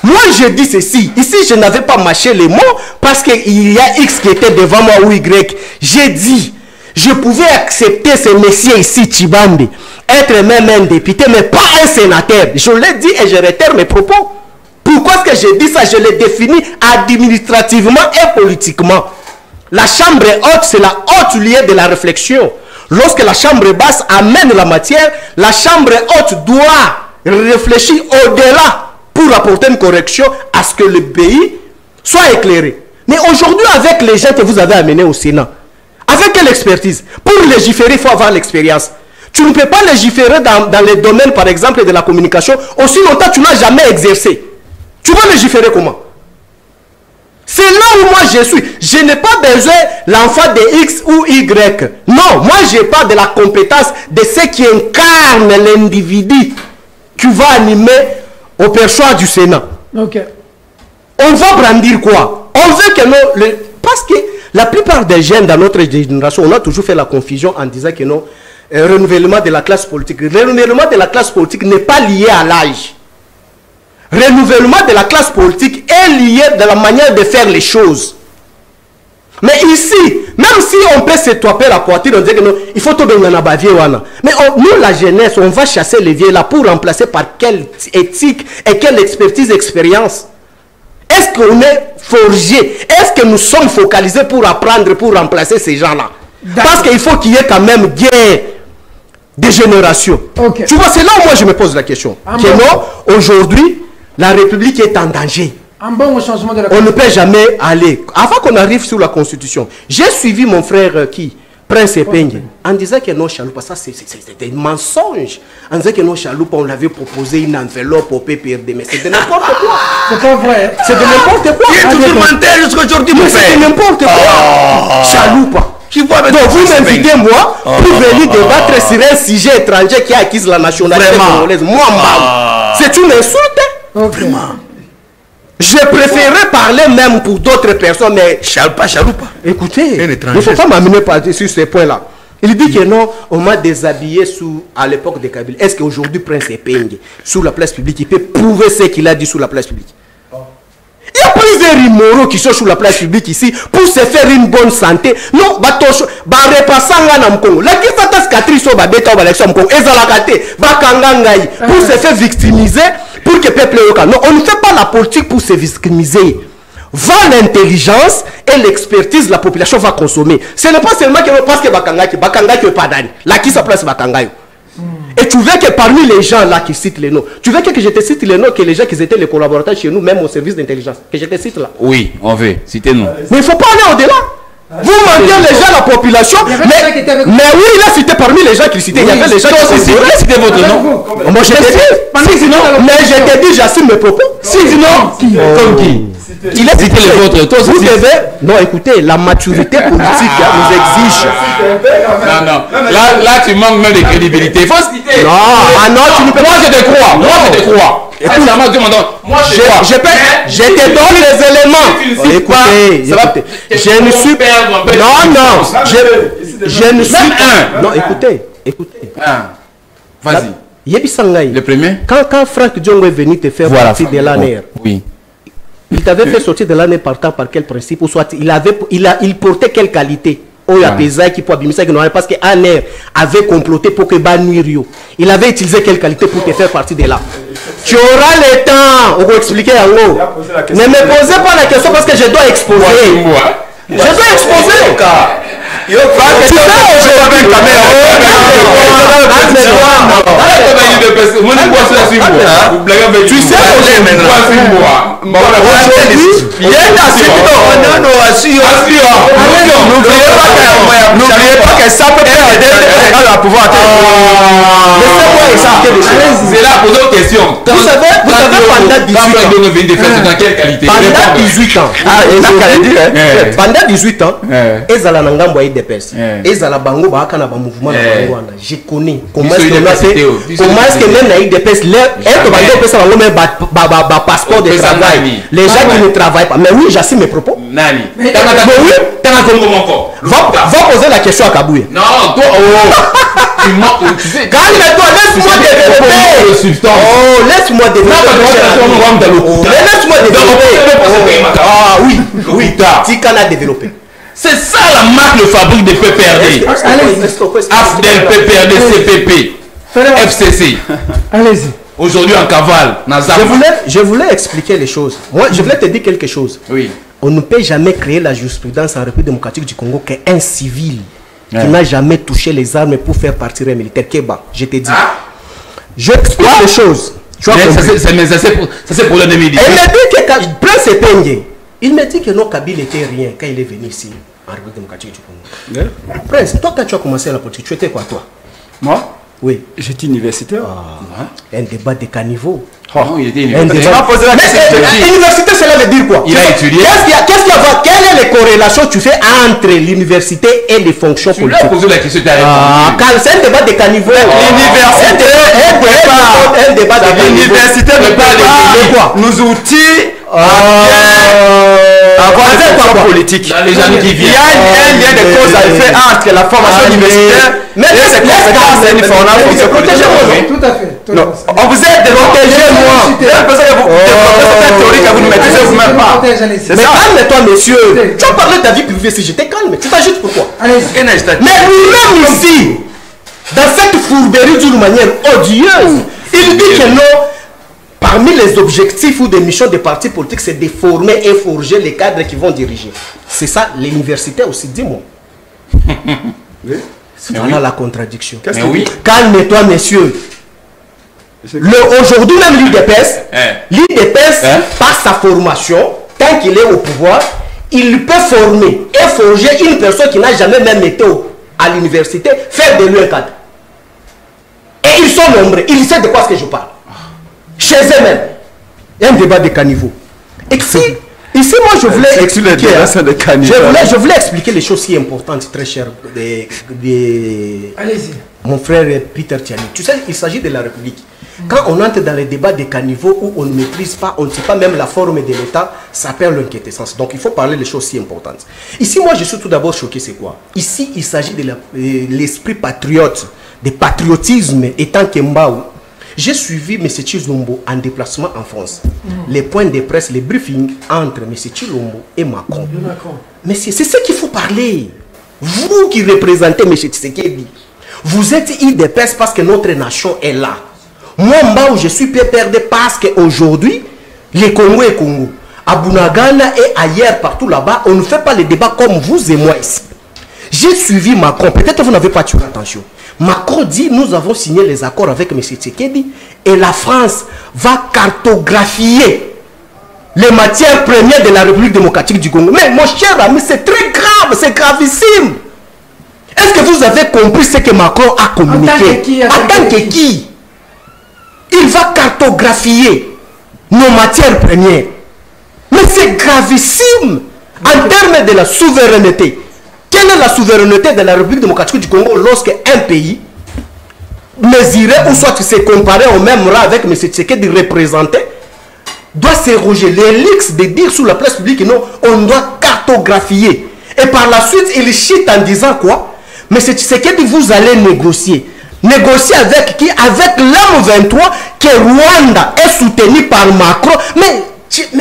Moi, je dis ceci. Ici, je n'avais pas mâché les mots parce qu'il y a X qui était devant moi ou Y. J'ai dit, je pouvais accepter ce monsieur ici, Tshibambi, être même un député, mais pas un sénateur. Je l'ai dit et je réitère mes propos. Pourquoi est-ce que j'ai dit ça? Je l'ai défini administrativement et politiquement. La chambre haute, c'est la haute lieu de la réflexion. Lorsque la chambre basse amène la matière, la chambre haute doit réfléchir au-delà pour apporter une correction à ce que le pays soit éclairé. Mais aujourd'hui, avec les gens que vous avez amenés au Sénat, avec quelle expertise? Pour légiférer, il faut avoir l'expérience. Tu ne peux pas légiférer dans les domaines, par exemple, de la communication, aussi longtemps que tu n'as jamais exercé. Tu vas légiférer comment? C'est là où moi je suis. Je n'ai pas besoin l'enfant de X ou Y. Non, moi je parle de la compétence de ce qui incarne l'individu qui va animer au perchoir du Sénat. Ok. On va brandir quoi? On veut que parce que La plupart des jeunes dans notre génération, on a toujours fait la confusion en disant que non, renouvellement de la classe politique. Le renouvellement de la classe politique n'est pas lié à l'âge. Renouvellement de la classe politique est lié dans la manière de faire les choses. Mais ici, même si on peut se toper la poitrine, on dit que non, il faut tout donner à la vieille. Mais nous, la jeunesse, on va chasser les vieilles là pour remplacer par quelle éthique et quelle expertise, expérience. Est-ce qu'on est forgé? Est-ce que nous sommes focalisés pour apprendre, pour remplacer ces gens-là? Parce qu'il faut qu'il y ait quand même guerre des générations. Okay. Tu vois, c'est là où moi je me pose la question. Que non, aujourd'hui, la République est en danger. Bon changement de la on ne peut jamais aller. Avant qu'on arrive sur la Constitution, j'ai suivi mon frère Prince Epengue, en disant que non, Chaloupa, ça c'est un mensonge. En disant que non, Chaloupa, on l'avait proposé une enveloppe au PPRD, mais c'est de n'importe quoi. C'est pas vrai. C'est de n'importe quoi. Qui est toujours menteur jusqu'aujourd'hui, mais c'est de n'importe quoi. Chaloupa. Donc vous m'invitez moi pour venir débattre sur un sujet étranger qui a acquis la nationalité congolaise. Moi, c'est une insulte. Vraiment. Je préférerais parler même pour d'autres personnes, mais... Chaloupa. Écoutez, il ne faut pas m'amener sur ces points-là. Il dit que non, on m'a déshabillé à l'époque de Kabila. Est-ce qu'aujourd'hui, Prince Epengue, sur la place publique, il peut prouver ce qu'il a dit sur la place publique? Il y a plusieurs immoraux qui sont sur la place publique ici pour se faire une bonne santé. Non, pour se faire victimiser, pour que le peuple... Non, on ne fait pas la politique pour se victimiser. Va l'intelligence et l'expertise, la population va consommer. Ce n'est pas seulement que parce que Bakangaki n'est pas d'année. Là, qui sa place Bakangayo? Et tu veux que parmi les gens là qui citent les noms, tu veux que je te cite les noms que les gens qui étaient les collaborateurs chez nous, même au service d'intelligence, que je te cite là? Oui, on veut, citez-nous. Mais il ne faut pas aller au-delà. Vous mentez les gens, la population, mais oui, il a cité parmi les gens qui citaient, il y avait les gens qui citaient. Citez votre nom. Moi je te dis, mais je te dis, j'assume mes propos. Sinon, comme qui? Il a cité les vôtres. Vous devez... Non, écoutez, la maturité politique nous exige. Non. Là, tu manques même de crédibilité. Il faut citer. Non, tu ne peux pas. Moi, je te crois. Moi, je te donne les éléments. Écoutez, je ne suis pas... Non, je ne suis pas... Non, écoutez. Vas-y. Le premier. Quand Franck Diongo est venu te faire partie de l'ANR, oui. Il t'avait fait sortir de l'année partant par quel principe, ou soit il portait quelle qualité? Oh, il y a des qui pour parce que ANR avait comploté pour que Banuirio. Il avait utilisé quelle qualité pour te faire partie de là? Tu auras le temps, on va expliquer en haut. Ne me posez pas la question parce que je dois exposer. Je dois exposer. Tu sais n'oubliez pas que ça peut perdre à pouvoir. C'est là pour d'autres questions. Vous savez pendant 18 ans, pendant 18 ans, ezala na ngambo ya IDPS, ezala bango ba kana ba mouvement na bango wana. Je connais comment est-ce que même na IDPS est bango pesa bango même ba passeport de travail. Les gens qui ne travaillent pas. Mais oui, j'assume mes propos. Nani. Va poser la question à Kabouya. Non, toi, calme-toi, laisse-moi développer. Oh, laisse-moi développer. Laisse-moi développer. Ah oui, Tikana développer. C'est ça la marque de fabrique des PPRD. AFDEL, PPRD, CPP, FCC. Allez-y. Aujourd'hui en cavale. Je voulais expliquer les choses. Moi, je voulais te dire quelque chose. Oui. On ne peut jamais créer la jurisprudence en République démocratique du Congo qu'un civil qui n'a jamais touché les armes pour faire partir un militaire. Kéba, je te dis. Je explique les choses. Ça c'est pour le 2010. Il me dit que Prince Epengue, il me dit que non, Kabila n'était rien quand il est venu ici en République démocratique du Congo. Prince, toi quand tu as commencé la politique, tu étais quoi toi? Moi? Oui. J'étais universitaire. Un débat de caniveau. Non, il était universitaire. L'université, cela veut dire quoi? Il a étudié. Quelle est les corrélations que tu fais entre l'université et les fonctions politiques? Tu lui as posé la question, tu as répondu. C'est un débat de caniveau. L'université ne peut pas quoi? Nous outils avoir des fonctions politiques. Dans les années qui viennent. Il y a un lien de cause à effet entre la formation universitaire et ses compétences et une fonction politique. Tout à fait. Non, on vous aide de protéger moi. Il y a personne qui vous développez cette théorie que vous ne maîtrisez vous-même pas. Mais calme-toi, monsieur. Tu as parlé de ta vie privée si j'étais calme. Tu t'agites pourquoi? Mais lui-même ici, dans cette fourberie d'une manière odieuse, il dit que non. Parmi les objectifs ou des missions des partis politiques, c'est de former et forger les cadres qui vont diriger. C'est ça l'université aussi, dis-moi. Oui. Voilà la contradiction. Qu'est-ce que oui. Calme-toi, monsieur. Aujourd'hui même l'IDPS, par sa formation, tant qu'il est au pouvoir, il peut former et forger une personne qui n'a jamais même été à l'université, faire de lui un cadre. Et ils sont nombreux, ils savent de quoi ce que je parle. Chez eux-mêmes. Un débat de caniveau. Et ici, moi, je voulais expliquer. Je voulais expliquer les choses si importantes, très chères, Allez-y. Mon frère Peter Tiani. Tu sais, il s'agit de la République. Quand on entre dans les débats de caniveau où on ne maîtrise pas, on ne sait pas même la forme de l'État, ça perd l'inquiétessence. Donc, il faut parler des choses si importantes. Ici, moi, je suis tout d'abord choqué, c'est quoi? Ici, il s'agit de l'esprit patriote, de patriotisme étant Kembaou. J'ai suivi M. Chilombo en déplacement en France. Les points de presse, les briefings entre M. Chilombo et Macron. Mais c'est ce qu'il faut parler. Vous qui représentez M. Tshisekedi, vous êtes IDPS parce que notre nation est là. Moi, où je suis perdu parce qu'aujourd'hui, les Congo et Congo, à Bunagana et ailleurs, partout là-bas, on ne fait pas les débats comme vous et moi ici. J'ai suivi Macron. Peut-être que vous n'avez pas tué attention. Macron dit, nous avons signé les accords avec M. Tshisekedi et la France va cartographier les matières premières de la République démocratique du Congo. Mais mon cher ami, c'est très grave, c'est gravissime. Est-ce que vous avez compris ce que Macron a communiqué? En tant que qui? Il va cartographier nos matières premières. Mais c'est gravissime en termes de la souveraineté. Quelle est la souveraineté de la République démocratique du Congo lorsque un pays mesuré ou soit se comparer au même rang avec M. Tshisekedi représenté doit s'éroger l'élix de dire sur la place publique non, on doit cartographier. Et par la suite, il chute en disant quoi? M. Tshisekedi, vous allez négocier. Négocier avec qui? Avec l'M23 que Rwanda est soutenu par Macron. Mais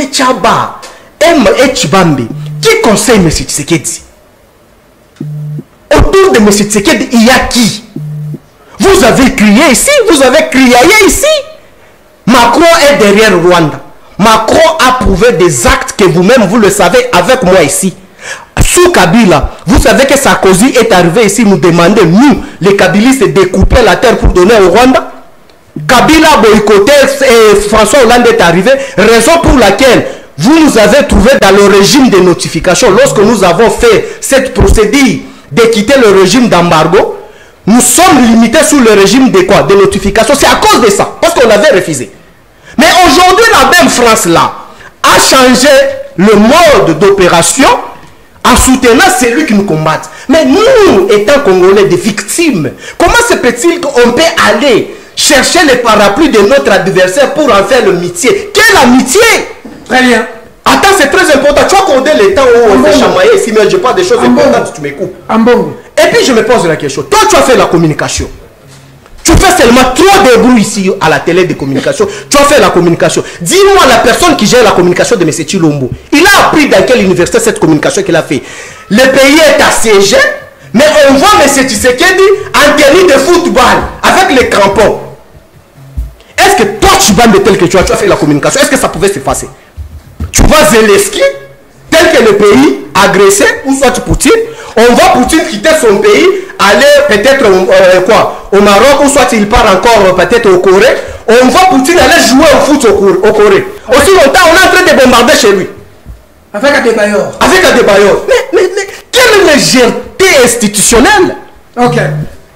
Tchaba et Tchibambi, qui conseille M. Tshisekedi? Autour de M. Tshisekedi, il y a qui? Vous avez crié ici, vous avez crié ici. Macron est derrière Rwanda. Macron a prouvé des actes que vous-même, vous le savez, avec moi ici. Sous Kabila, vous savez que Sarkozy est arrivé ici nous demander, nous, les Kabilistes, de découper la terre pour donner au Rwanda. Kabila a boycotté et François Hollande est arrivé, raison pour laquelle vous nous avez trouvé dans le régime de notification. Lorsque nous avons fait cette procédure de quitter le régime d'embargo, nous sommes limités sous le régime de quoi? De notification. C'est à cause de ça, parce qu'on l'avait refusé. Mais aujourd'hui, la même France-là a changé le mode d'opération en soutenant celui qui nous combat. Mais nous, étant Congolais, des victimes, comment se peut-il qu'on peut aller chercher les parapluies de notre adversaire pour en faire le métier? Quelle amitié? Très bien. Attends, c'est très important. Tu as accordé le temps où on fait chamailler ici, mais je parle des choses importantes, tu me coupes. Et puis je me pose la question. Toi, tu as fait la communication. Tu fais seulement trop de bruit ici à la télé de communication. Tu as fait la communication. Dis-moi la personne qui gère la communication de M. Chilombo. Il a appris dans quelle université cette communication qu'il a fait. Le pays est assiégé, mais on voit M. Tshisekedi en tenue de football avec les crampons. Est-ce que toi, Chibambe, tel que tu as fait la communication, est-ce que ça pouvait se passer? Tu vois Zelensky, tel que le pays agressé, ou soit Poutine, on voit Poutine quitter son pays, aller peut-être au Maroc, ou soit il part encore peut-être au Corée. On voit Poutine aller jouer au foot au Corée. Aussi longtemps, on est en train de bombarder chez lui. Avec Adebayor. Avec Adebayor. Mais quelle est la légèreté institutionnelle? Ok.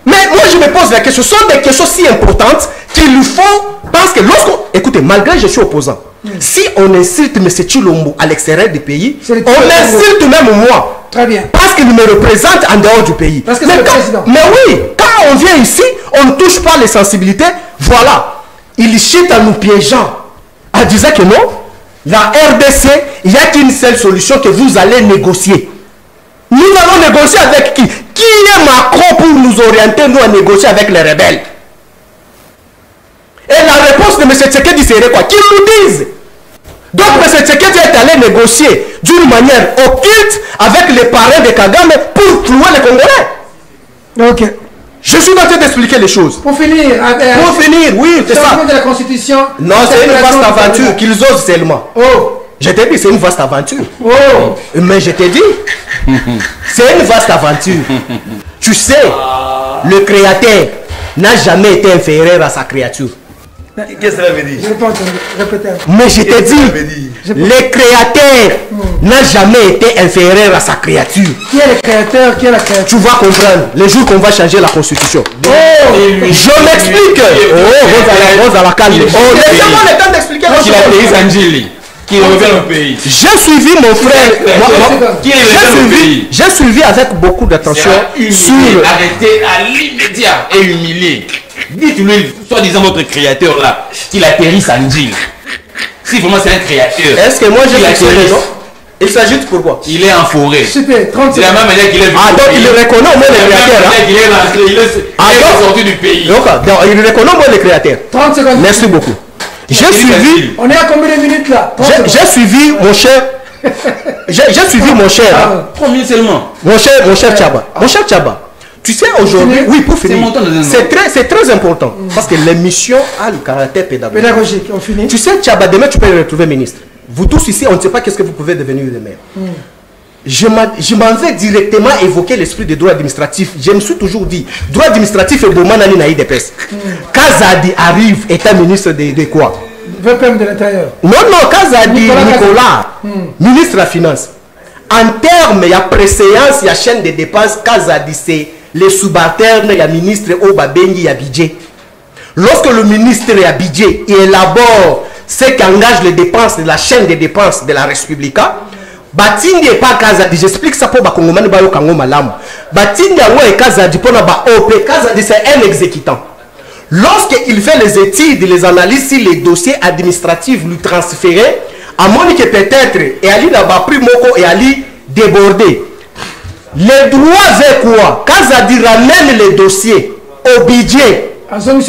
Mais moi je me pose la question, ce sont des questions si importantes qu'il lui faut, parce que lorsqu'on... Écoutez, malgré que je suis opposant, si on insulte M. Chilombo à l'extérieur du pays, on insulte même moi. Très bien. Parce qu'il me représente en dehors du pays. Parce que c'est le président. Mais oui, quand on vient ici, on ne touche pas les sensibilités. Voilà. Il chute en nous piégeant, en disant que non, la RDC, il n'y a qu'une seule solution que vous allez négocier. Nous allons négocier avec qui? Qui est Macron pour nous orienter, nous, à négocier avec les rebelles? Et la réponse de M. Tshisekedi serait quoi? Qu'ils nous disent. Donc M. Tshisekedi est allé négocier d'une manière occulte avec les parrains de Kagame pour clouer les Congolais. Ok. Je suis en train d'expliquer les choses. Pour finir, oui, c'est ça. De la Constitution. Non, c'est une vaste aventure qu'ils osent seulement. Oh. Je t'ai dit, c'est une vaste aventure. Oh. Mais je t'ai dit, c'est une vaste aventure. Tu sais, le créateur n'a jamais été inférieur à sa créature. Qu'est-ce que cela veut dire? Je n'ai pas entendu. Répétez. Mais je t'ai dit, le créateur n'a jamais été inférieur à sa créature. Qui est le créateur? Qui est la créature? Tu vas comprendre le jour qu'on va changer la constitution. Oh. Je m'explique. Oh, Rose à la calme. Oh, laissez-moi le temps d'expliquer. Qui a payé Angeli, qui revient au pays. J'ai suivi mon frère. J'ai suivi avec beaucoup d'attention sur. Arrêté à l'immédiat et humilié. Dites-lui, soi-disant votre créateur là, qu'il atterrisse Angeli. Si vraiment c'est un créateur. Est-ce que moi j'ai fixé raison? Il s'agit de pourquoi? Il est en forêt. Super, 30 C'est la même manière qu'il est venu. Ah, donc il reconnaît au moins le créateur. Il est rentré, il est sorti du pays. Donc il reconnaît au moins le créateur. 30 secondes. Merci beaucoup. J'ai suivi. On est à combien de minutes là? J'ai suivi mon cher. J'ai suivi mon cher. 3 minutes seulement. Mon cher Tchaba. Mon cher Tchaba. Tu sais aujourd'hui, oui, pour finir, c'est très important parce que l'émission a le caractère pédagogique. Pédagogique, on finit. Tu sais, Tchaba, demain tu peux le retrouver ministre. Vous tous ici, on ne sait pas qu'est-ce que vous pouvez devenir demain. Je m'en vais directement évoquer l'esprit des droits administratifs. Je me suis toujours dit, droit administratif et Bomanani Naï de Pes. Kazadi arrive, état ministre de quoi? VPM de l'intérieur. Non, Kazadi Nicolas, ministre de la Finance. En termes, il y a préséance, il y a chaîne de dépenses, Kazadi c'est les subalternes, il y a ministre Obabengi, il y a budget. Lorsque le ministre est à budget, il élabore ce qui engage les dépenses de la chaîne de dépenses de la République. Batindi et pas Kazadi, j'explique ça pour Bakongomani Bayo Kango Malam. Batindi et Kazadi pour na OP, Kazadi c'est un exécutant. Lorsqu'il fait les études, les analyses, si les dossiers administratifs lui transférés, à Monique peut-être, et Ali n'a pas pris Moko et Ali débordé. Les droits c'est quoi? Kazadi ramène les dossiers au budget. Azongi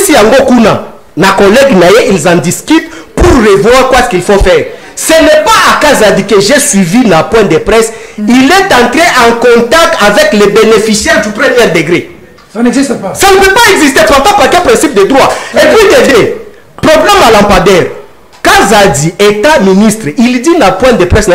si yango kuna. Na collègue naye, ils en discutent pour revoir quoi ce qu'il faut faire. Ce n'est pas à Kazadi que j'ai suivi la point de presse. Il est entré en contact avec les bénéficiaires du premier degré. Ça n'existe pas. Ça ne peut pas exister. Pourtant, par quel principe de droit? Et puis, Dédé, problème à lampadaire. Kazadi, État ministre, il dit dans la point de presse,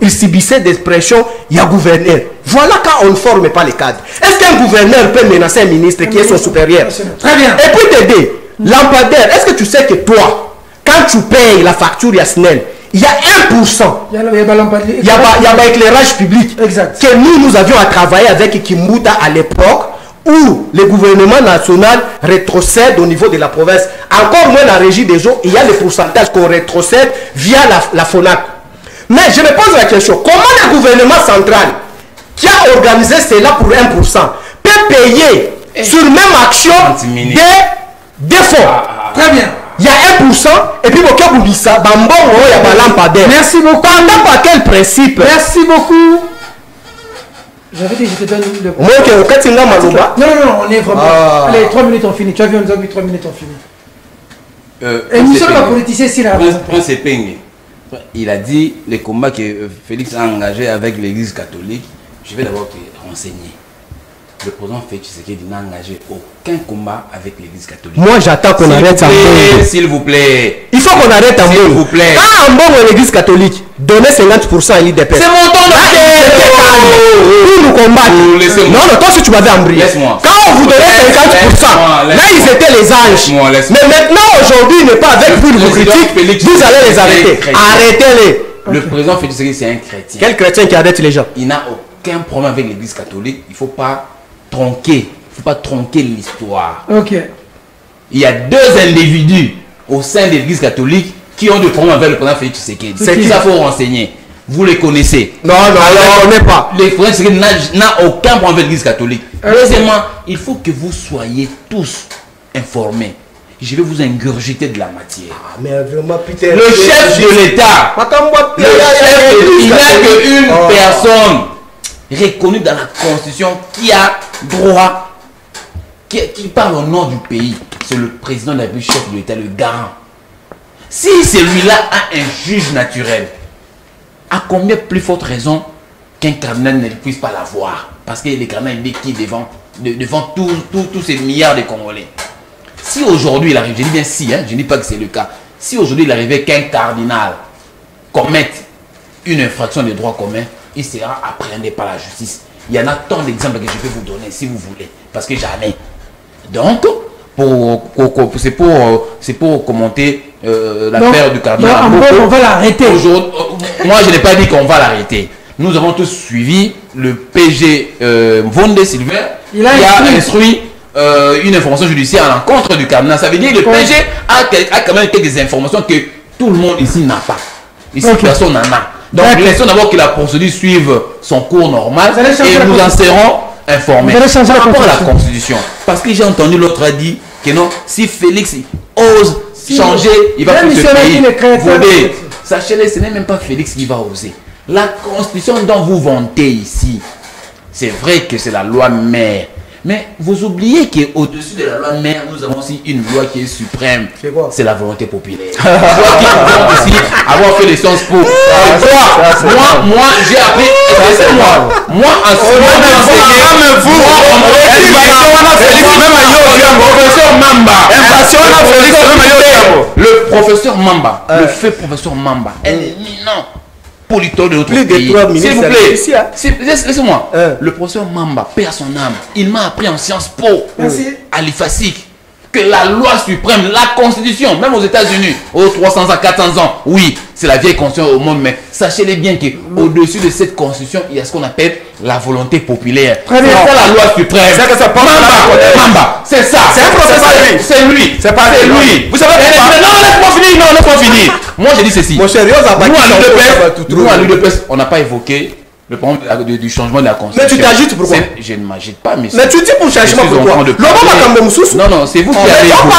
il subissait des pressions, il y a gouverneur. Voilà quand on ne forme pas les cadres. Est-ce qu'un gouverneur peut menacer un ministre qui est son supérieur? Très bien. Et puis, Dédé, lampadaire, est-ce que tu sais que toi, quand tu payes la facture Yasnel, il y a 1%. Il y a l'éclairage public. Exact. Que nous avions à travailler avec Kimbuta à l'époque où le gouvernement national rétrocède au niveau de la province. Encore moins la régie des eaux, il y a le pourcentage qu'on rétrocède via la FONAC. Mais je me pose la question, comment le gouvernement central qui a organisé cela pour 1% peut payer sur même action des fonds? Très bien. Il y a 1% et puis merci beaucoup. Par quel principe? Merci beaucoup. J'avais dit je te donne le... Non, on est vraiment... Allez, 3 minutes on finit. Tu as vu, on nous a mis 3 minutes on finit. Et nous sommes la politicien ici là. Prince Epenge, il a dit les combats que Félix a engagés avec l'église catholique. Je vais d'abord te renseigner. Le président Félix Tshisekedi n'a engagé aucun combat avec l'église catholique. Moi j'attends qu'on arrête en bon. S'il vous plaît. Il faut qu'on arrête en bon. S'il vous plaît. Quand en bon l'église catholique donnait 50% à l'IDP. C'est mon temps pour nous combattre. Non, toi si tu m'avais embrouillé. Laisse-moi. Quand on vous donnait 50%, là ils étaient les anges. Mais maintenant aujourd'hui il n'est pas avec vous, vous critique, vous allez les arrêter. Arrêtez-les. Le président Félix Tshisekedi c'est un chrétien. Quel chrétien qui arrête les gens? Il n'a aucun problème avec l'église catholique. Il ne faut pas tronquer. Il ne faut pas tronquer l'histoire. Ok. Il y a 2 individus au sein de l'église catholique qui ont des problèmes avec le président Félix Tshisekedi. C'est qui ça faut renseigner. Vous les connaissez. Non, on ne connaît pas. Le président Tshisekedi n'a aucun problème avec l'église catholique. Deuxièmement, il faut que vous soyez tous informés. je vais vous ingurgiter de la matière. Ah, mais vraiment, Peter. Le chef de l'État, il n'y a qu'une personne reconnue dans la Constitution qui a droit, qui parle au nom du pays. C'est le président de la République, chef de l'État, le garant. Si celui-là a un juge naturel, à combien plus forte raison qu'un cardinal ne puisse pas l'avoir? Parce que les cardinals, il est qui devant tous ces milliards de Congolais. Si aujourd'hui il arrive, je dis bien si, hein, je ne dis pas que c'est le cas, si aujourd'hui il arrivait qu'un cardinal commette une infraction des droits communs, il sera appréhendé par la justice. Il y en a tant d'exemples que je peux vous donner si vous voulez, parce que j'en ai. Donc, c'est pour commenter l'affaire du cardinal. On va l'arrêter. Moi, je n'ai pas dit qu'on va l'arrêter. Nous avons tous suivi le PG Vonde Silver qui a instruit une information judiciaire à l'encontre du cardinal. Ça veut dire que le PG a quand même quelques informations que tout le monde ici n'a pas. Ici, personne n'en a. Donc, laissons d'abord que la procédure suive son cours normal et nous en serons informés. Par rapport à la Constitution, parce que j'ai entendu l'autre a dit que non, si Félix ose changer, il va faire ce pays. Sachez-le, ce n'est même pas Félix qui va oser. La Constitution dont vous vantez ici, c'est vrai que c'est la loi mère. Mais vous oubliez qu'au-dessus de la loi mère, nous avons aussi une loi qui est suprême. C'est la volonté populaire. Loi qui nous aussi avoir fait les sciences pour. Moi, j'ai appris. Moi, en ce moment, le professeur Mamba, le fait professeur Mamba, un éminent politologue de notre pays. S'il vous plaît, laissez-moi. Le professeur Mamba, paix à son âme, il m'a appris en sciences po, à l'IFASIC, que la loi suprême, la Constitution, même aux États-Unis, aux 300 ans, 400 ans, oui, c'est la vieille Constitution au monde, mais sachez-les bien qu'au-dessus de cette Constitution, il y a ce qu'on appelle la volonté populaire. C'est ça la loi suprême. Mamba, c'est ça. C'est lui. C'est pas lui. Vous savez pourquoi? Non, laisse-moi finir. Moi, je dis ceci. Nous, à l'UDPS, on n'a pas évoqué le problème du changement de la Constitution. Mais tu t'agites pourquoi? Je ne m'agite pas, mais tu dis pour changement pourquoi? Non, c'est vous qui avez évoqué.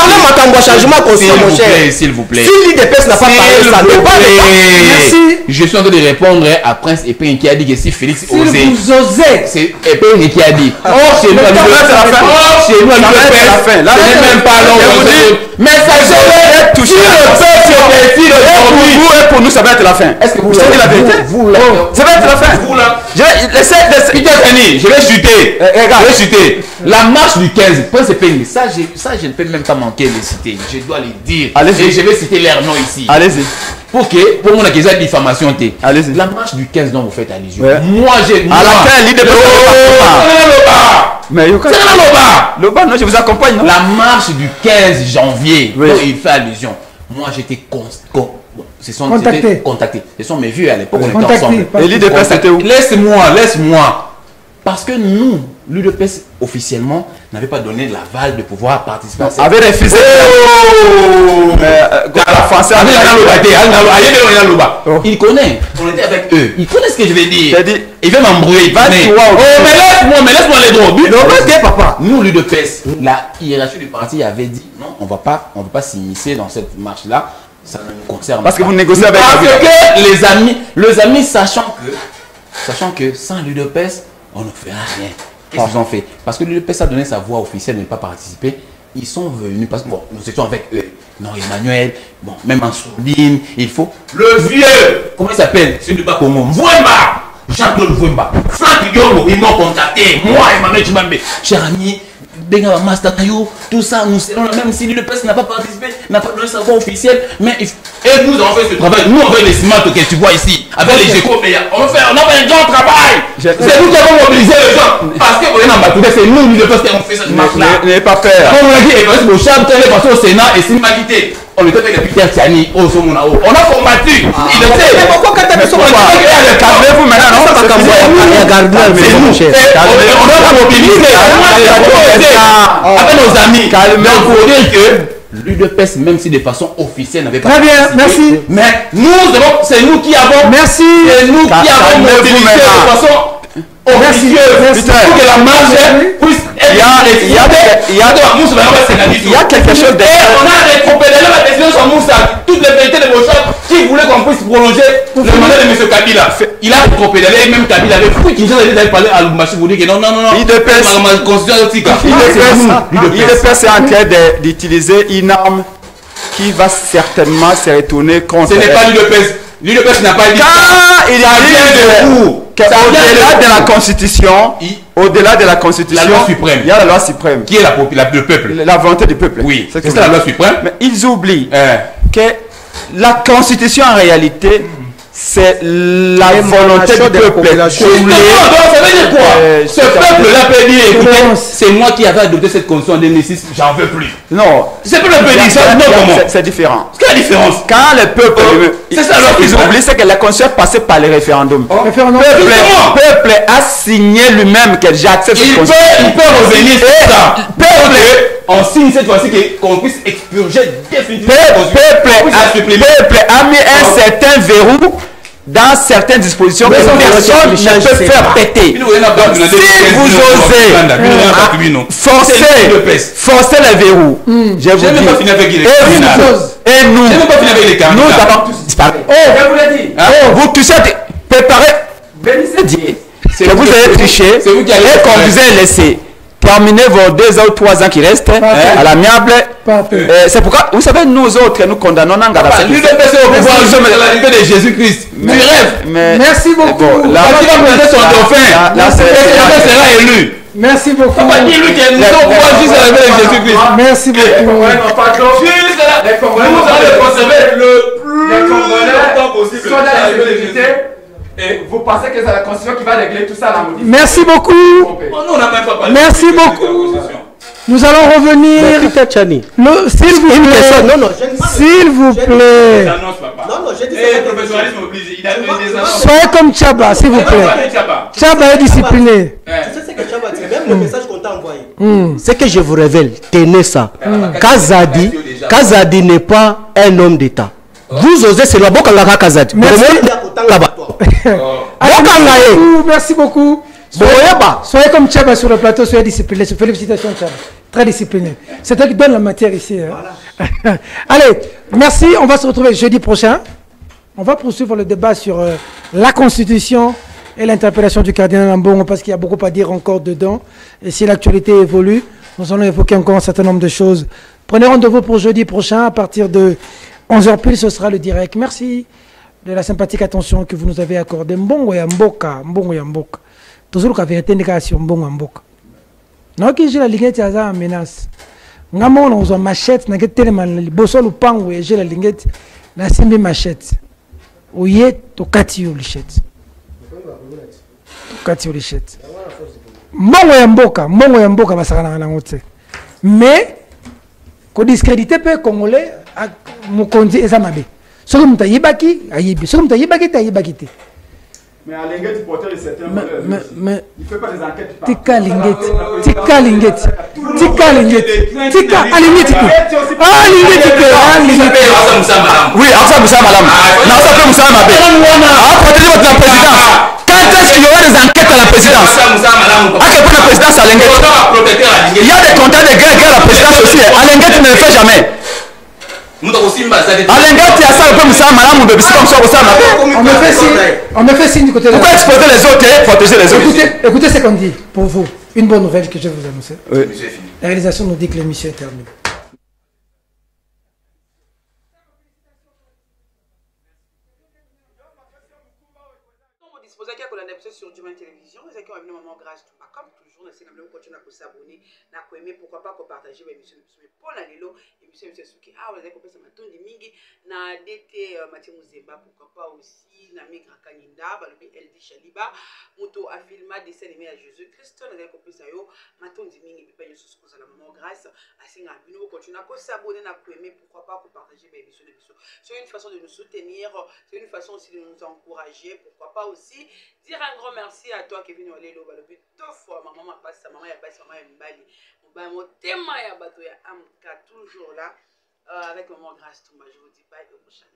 Changement mon cher. S'il vous plaît. Si l'UDPS n'a pas parlé, ça ne pas. Merci. Je suis en train de répondre à Prince Epin qui a dit que si Félix osait. Vous osez. C'est Epin qui a dit. Chez nous, à l'UDPS, ce n'est même pas long. Mais sachez-le, si le peuple décide aujourd'hui, pour nous, ça va être la fin. Est-ce que vous savez la vérité? Ça va être la fin. Je vais chuter. Je vais chuter. La marche du 15, Prince Epin, ça je ne peux même pas manquer de citer. Je dois le dire. Et je vais citer leur nom ici. Allez-y. Pour moi, on a déjà diffamation. Allez-y. La marche du 15 dont vous faites allusion. Moi, j'ai. À la fin, l'idée de mais Loba, non, je vous accompagne. Non? La marche du 15 janvier, dont il fait allusion. Moi, j'étais contacté. Ce sont mes vieux à l'époque, on était ensemble. Et l'UDPS était où? Laisse-moi. Parce que nous, l'UDPS officiellement n'avait pas donné l'aval de pouvoir participer à cette... Avait refusé. Il connaît. On était avec eux. Il connaît ce que je vais dire. Il veut m'embrouiller. Mais laisse-moi les droits. Nous, l'UDPS, la hiérarchie du parti avait dit non, on ne va pas s'immiscer dans cette marche-là. Ça ne nous concerne pas. Parce que vous négociez avec... Parce que les amis, sachant que sans l'UDPS, on ne fera rien. Qu'est-ce qu'ils ont fait? Parce que l'UDPS a donné sa voix officielle de ne pas participer. Ils sont venus parce que bon, nous étions avec eux. Non, Emmanuel, bon, même en sourdine, il faut. Le vieux, comment il s'appelle? Celui de Bakongo, Mvouemba, Jean-Claude Mvouemba, Franck Yolo, ils m'ont contacté. Moi, Emmanuel Chimambe, cher ami, Benga Master Tayo, tout ça, nous serons là, même si l'UDPS n'a pas participé, n'a pas donné sa voix officielle, mais et nous avons fait ce travail, nous avec les smart que tu vois ici, avec les échos, on a fait un grand travail. C'est nous qui avons mobilisé les gens, parce que c'est nous l'UDPS qui avons fait cette marche-là. N'ayez pas peur. Comme on a dit, le chef est passé au Sénat et s'il m'a quitté. On était avec les Peter Tiani, on a combattu. Il était. Mais pourquoi quand tu as calmez-vous maintenant, non? C'est nous. On a mobilisé avec nos amis. Donc pour dire que l'UDPS, même si de façon officielle, n'avait pas. Très bien, merci. Mais c'est nous qui avons. Merci. C'est nous qui avons mobilisé de façon officieuse pour que la marche puisse Il y a quelque chose de... On a récupéré la décision sur Moussa. Toutes les vérités de vos choses qui voulaient qu'on puisse prolonger le mandat de M. Kabila. Il a récupéré, même Kabila avait fou qui avait parlé à Lubumbashi pour dire que non, l'IDPS est en train d'utiliser une arme qui va certainement se retourner contre... Ce n'est pas l'IDPS. L'IDPS n'a pas dit quand il arrive au-delà de la Constitution, au-delà de la Constitution, la loi suprême. Il y a la loi suprême. Qui est le peuple. La volonté du peuple. Oui, c'est ça la loi suprême. Mais ils oublient que la Constitution en réalité, c'est la volonté du peuple. Non, ça veut dire quoi? Ce peuple-là peut dire, écoutez, c'est moi qui avais adopté cette constitution en 2006, j'en veux plus. Non. C'est pas le peuple dit ça, non, comment? C'est différent. Quelle différence? Quand le peuple... c'est ça, ce qu'ils oublient, c'est que la constitution est passée par le référendum. Le peuple a signé lui-même que j'accepte cette constitution. Il peut revenir sur ça. On signe cette fois-ci qu'on puisse expurger définitivement. Peuple a mis un certain verrou dans certaines dispositions que personne ne peut faire péter. Si vous osez forcer les verrous, je vous dis, et nous avons disparu. Je vous l'ai dit. Vous touchez, préparez, bénissez Dieu. Que vous avez triché et qu'on vous ait laissé terminer vos 2 ou 3 ans qui restent à l'amiable. C'est pourquoi, vous savez, nous autres, nous condamnons Nangara. L'UDPS est au pouvoir, nous sommes à la liberté de Jésus-Christ. Tu rêves. Merci beaucoup. Là, tu vas présenter son dauphin. Là, sera élu. Merci beaucoup. On va dire lui que nous sommes au pouvoir juste à la liberté de Jésus-Christ. Merci beaucoup. Nous allons conserver le plus longtemps possible la liberté de Jésus. Et vous pensez que c'est la Constitution qui va régler tout ça la modification? Merci beaucoup. On n'a même pas parlé. Merci beaucoup. Nous allons revenir. S'il vous plaît. S'il vous plaît. Non, j'ai dit ça. Professionnalisme obligé. Il a des annonces. Soyez comme Tchaba, s'il vous plaît. Tchaba est discipliné. Tu sais ce que Tchaba dit, même le message qu'on t'a envoyé. C'est que je vous révèle, tenez ça. Kazadi n'est pas un homme d'État. Vous osez, c'est la boca la Kazadi. Là-bas. Merci beaucoup. Soyez comme Tchaba sur le plateau, soyez discipliné. Félicitations Tchaba. Très discipliné. C'est toi qui donne la matière ici. Hein. Voilà. Allez, merci. On va se retrouver jeudi prochain. On va poursuivre le débat sur la Constitution et l'interpellation du cardinal Ambongo parce qu'il y a beaucoup à dire encore dedans. Et si l'actualité évolue, nous allons évoquer encore un certain nombre de choses. Prenez rendez-vous pour jeudi prochain à partir de 11h pile, ce sera le direct. Merci de la sympathique attention que vous nous avez accordée. Mbongo ya mboka, mbongo ya mboka. Toujours la vérité n'est sur mbongo ya mboka. Non, que j'ai la linguette à la menace. Ngamo on a machette, n'a que tellement liboso lupango et j'ai la linguette, la simbi machette. Oye to kati yo lichette. To kati yo lichette. Mbongo ya mboka basakana na ngote. Mais ko discréditer pe congolais à Mukonzi et Zamabe. Ce que nous yibaki, ayibi. Ce que nous yibaki, yibaki. Mais à Linguette, porteur de certains valeurs. Mais il ne fait pas des enquêtes. Tika Linguette. Tika Linguette. Tika Linguette. Tika Linguette. Ah Linguette. Oui, Asa Moussa Madame. Non, ça peut Moussa Mabé. Ah, protéger votre présidence. Quand est-ce qu'il y aura des enquêtes à la présidence? À quel point la présidence à Linguette? Il y a des contrats de guerre à la présidence aussi. À Linguette ne le fait jamais. On me fait signe du côté de pourquoi exposer les autres et protéger les autres? Écoutez ce qu'on dit pour vous. Une bonne nouvelle que je vais vous annoncer. Oui. La réalisation nous dit que l'émission est terminée. Sur Duma Télévision, les qui ont venu maman grâce comme toujours, nous continuons à s'abonner, à aimer, pourquoi pas partager l'émission. Mais pour la Lelo, l'émission est Suki. Ah, vous avez compris, ça m'a tout dit mingi. Na DT Mathieu Mouzemba, pourquoi pas aussi, na Migra Kaninda, Balobi LD Chaliba, Moto a filmé des scènes à Jésus-Christ, vous avez compris ça, yo, Maton dit mingi, puis pas sous la maman grâce, à Singa, nous continuons à s'abonner, à aimer, pourquoi pas partager l'émission. C'est une façon de nous soutenir, c'est une façon aussi de nous encourager, pourquoi pas aussi dire un grand merci à toi Kevin Olelo balobi deux fois maman passe maman ya passe maman ya mbali mon thème ya bato ya amka toujours là avec maman grâce tout je vous dis bye au prochain.